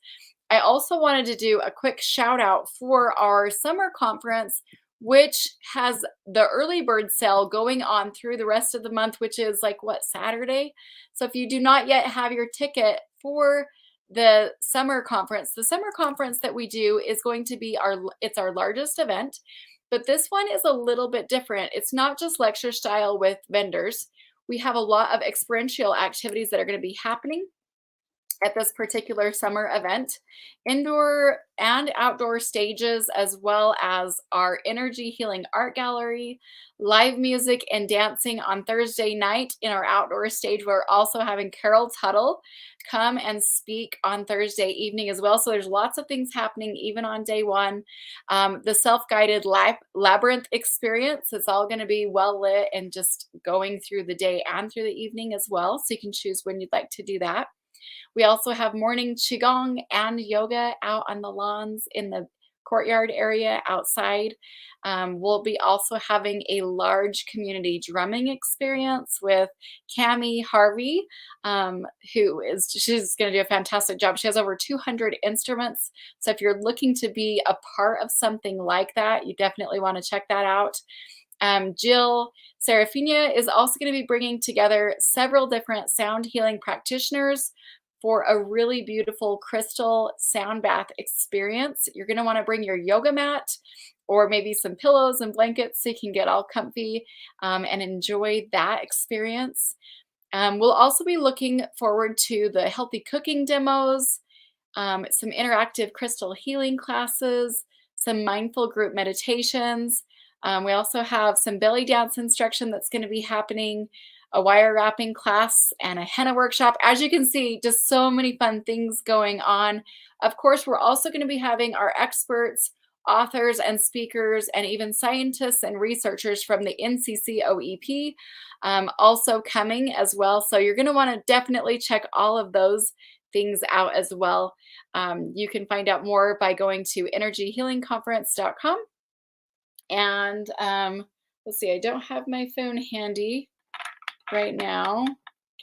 I also wanted to do a quick shout out for our summer conference, which has the early bird sale going on through the rest of the month, which is like what, Saturday? So if you do not yet have your ticket for the summer conference that we do is going to be it's our largest event, but this one is a little bit different. It's not just lecture style with vendors. We have a lot of experiential activities that are going to be happening at this particular summer event, indoor and outdoor stages, as well as our energy healing art gallery, live music and dancing on Thursday night in our outdoor stage. We're also having Carol Tuttle come and speak on Thursday evening as well. So there's lots of things happening even on day one. The self-guided labyrinth experience, it's all going to be well lit and just going through the day and through the evening as well. So you can choose when you'd like to do that. We also have morning qigong and yoga out on the lawns in the courtyard area outside. We'll be also having a large community drumming experience with Cami Harvey, she's going to do a fantastic job. She has over 200 instruments. So if you're looking to be a part of something like that, you definitely want to check that out. Jill Serafina is also going to be bringing together several different sound healing practitioners for a really beautiful crystal sound bath experience. You're going to want to bring your yoga mat or maybe some pillows and blankets so you can get all comfy and enjoy that experience. We'll also be looking forward to the healthy cooking demos, some interactive crystal healing classes, some mindful group meditations. We also have some belly dance instruction that's going to be happening, a wire wrapping class, and a henna workshop. As you can see, just so many fun things going on. Of course, we're also going to be having our experts, authors and speakers, and even scientists and researchers from the NCCOEP also coming as well. So you're going to want to definitely check all of those things out as well. You can find out more by going to energyhealingconference.com. And let's see, I don't have my phone handy right now.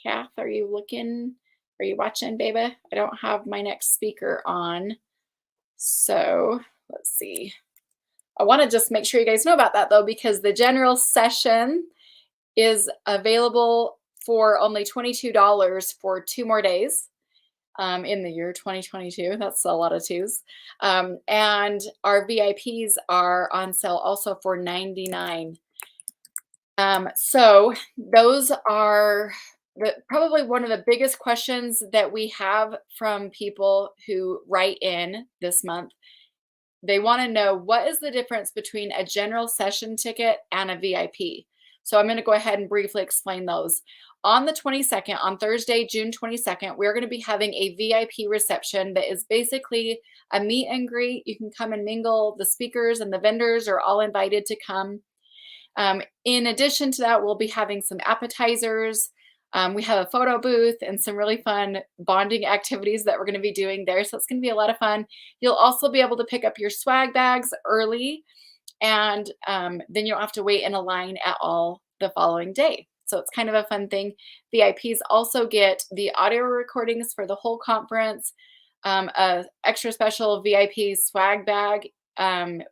Kath, are you watching, baby? I don't have my next speaker on. So let's see. I want to just make sure you guys know about that though, because the general session is available for only $22 for 2 more days in the year 2022. That's a lot of twos. And our VIPs are on sale also for $99. So those are probably one of the biggest questions that we have from people who write in this month. They want to know, what is the difference between a general session ticket and a VIP? So I'm going to go ahead and briefly explain those. On the 22nd, on Thursday, June 22nd, we're going to be having a VIP reception that is basically a meet and greet. You can come and mingle. The speakers and the vendors are all invited to come. In addition to that, we'll be having some appetizers, We have a photo booth and some really fun bonding activities that we're going to be doing there. So it's going to be a lot of fun. You'll also be able to pick up your swag bags early, and then you don't have to wait in a line at all the following day. So it's kind of a fun thing. VIPs also get the audio recordings for the whole conference. A extra special VIP swag bag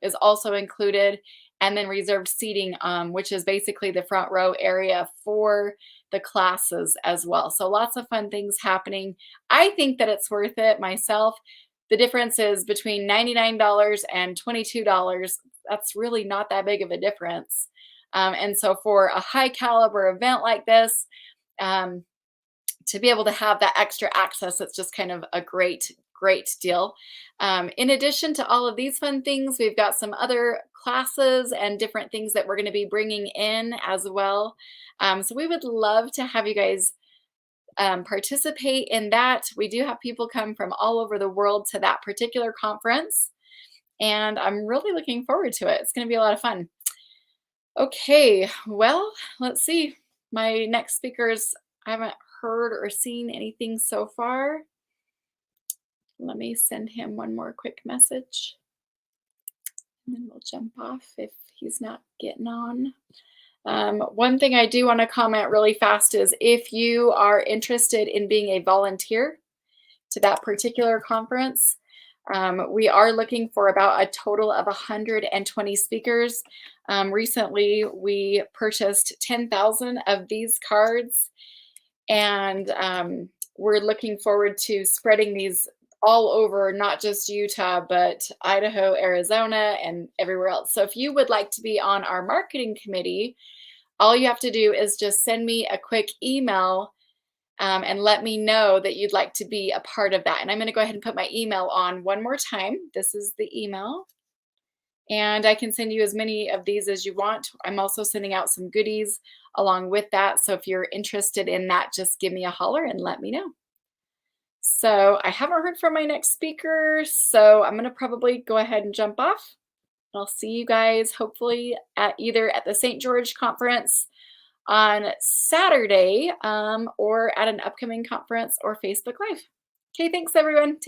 is also included, and then reserved seating, which is basically the front row area for the classes as well. So lots of fun things happening. I think that it's worth it myself. The difference is between $99 and $22. That's really not that big of a difference. And so for a high caliber event like this, to be able to have that extra access, it's just kind of a great deal. In addition to all of these fun things, we've got some other classes and different things that we're going to be bringing in as well. So we would love to have you guys participate in that. We do have people come from all over the world to that particular conference, and I'm really looking forward to it. It's going to be a lot of fun. Okay, well, let's see. My next speakers, I haven't heard or seen anything so far. Let me send him one more quick message, and then we'll jump off if he's not getting on. One thing I do want to comment really fast is if you are interested in being a volunteer to that particular conference, we are looking for about a total of 120 speakers. Recently, we purchased 10,000 of these cards, and we're looking forward to spreading these all over, not just Utah, but Idaho, Arizona, and everywhere else. So if you would like to be on our marketing committee, all you have to do is just send me a quick email and let me know that you'd like to be a part of that. And I'm going to go ahead and put my email on one more time. This is the email. And I can send you as many of these as you want. I'm also sending out some goodies along with that. So if you're interested in that, just give me a holler and let me know. So I haven't heard from my next speaker, so I'm going to probably go ahead and jump off. I'll see you guys hopefully at either at the St. George conference on Saturday or at an upcoming conference or Facebook Live. Okay, thanks everyone.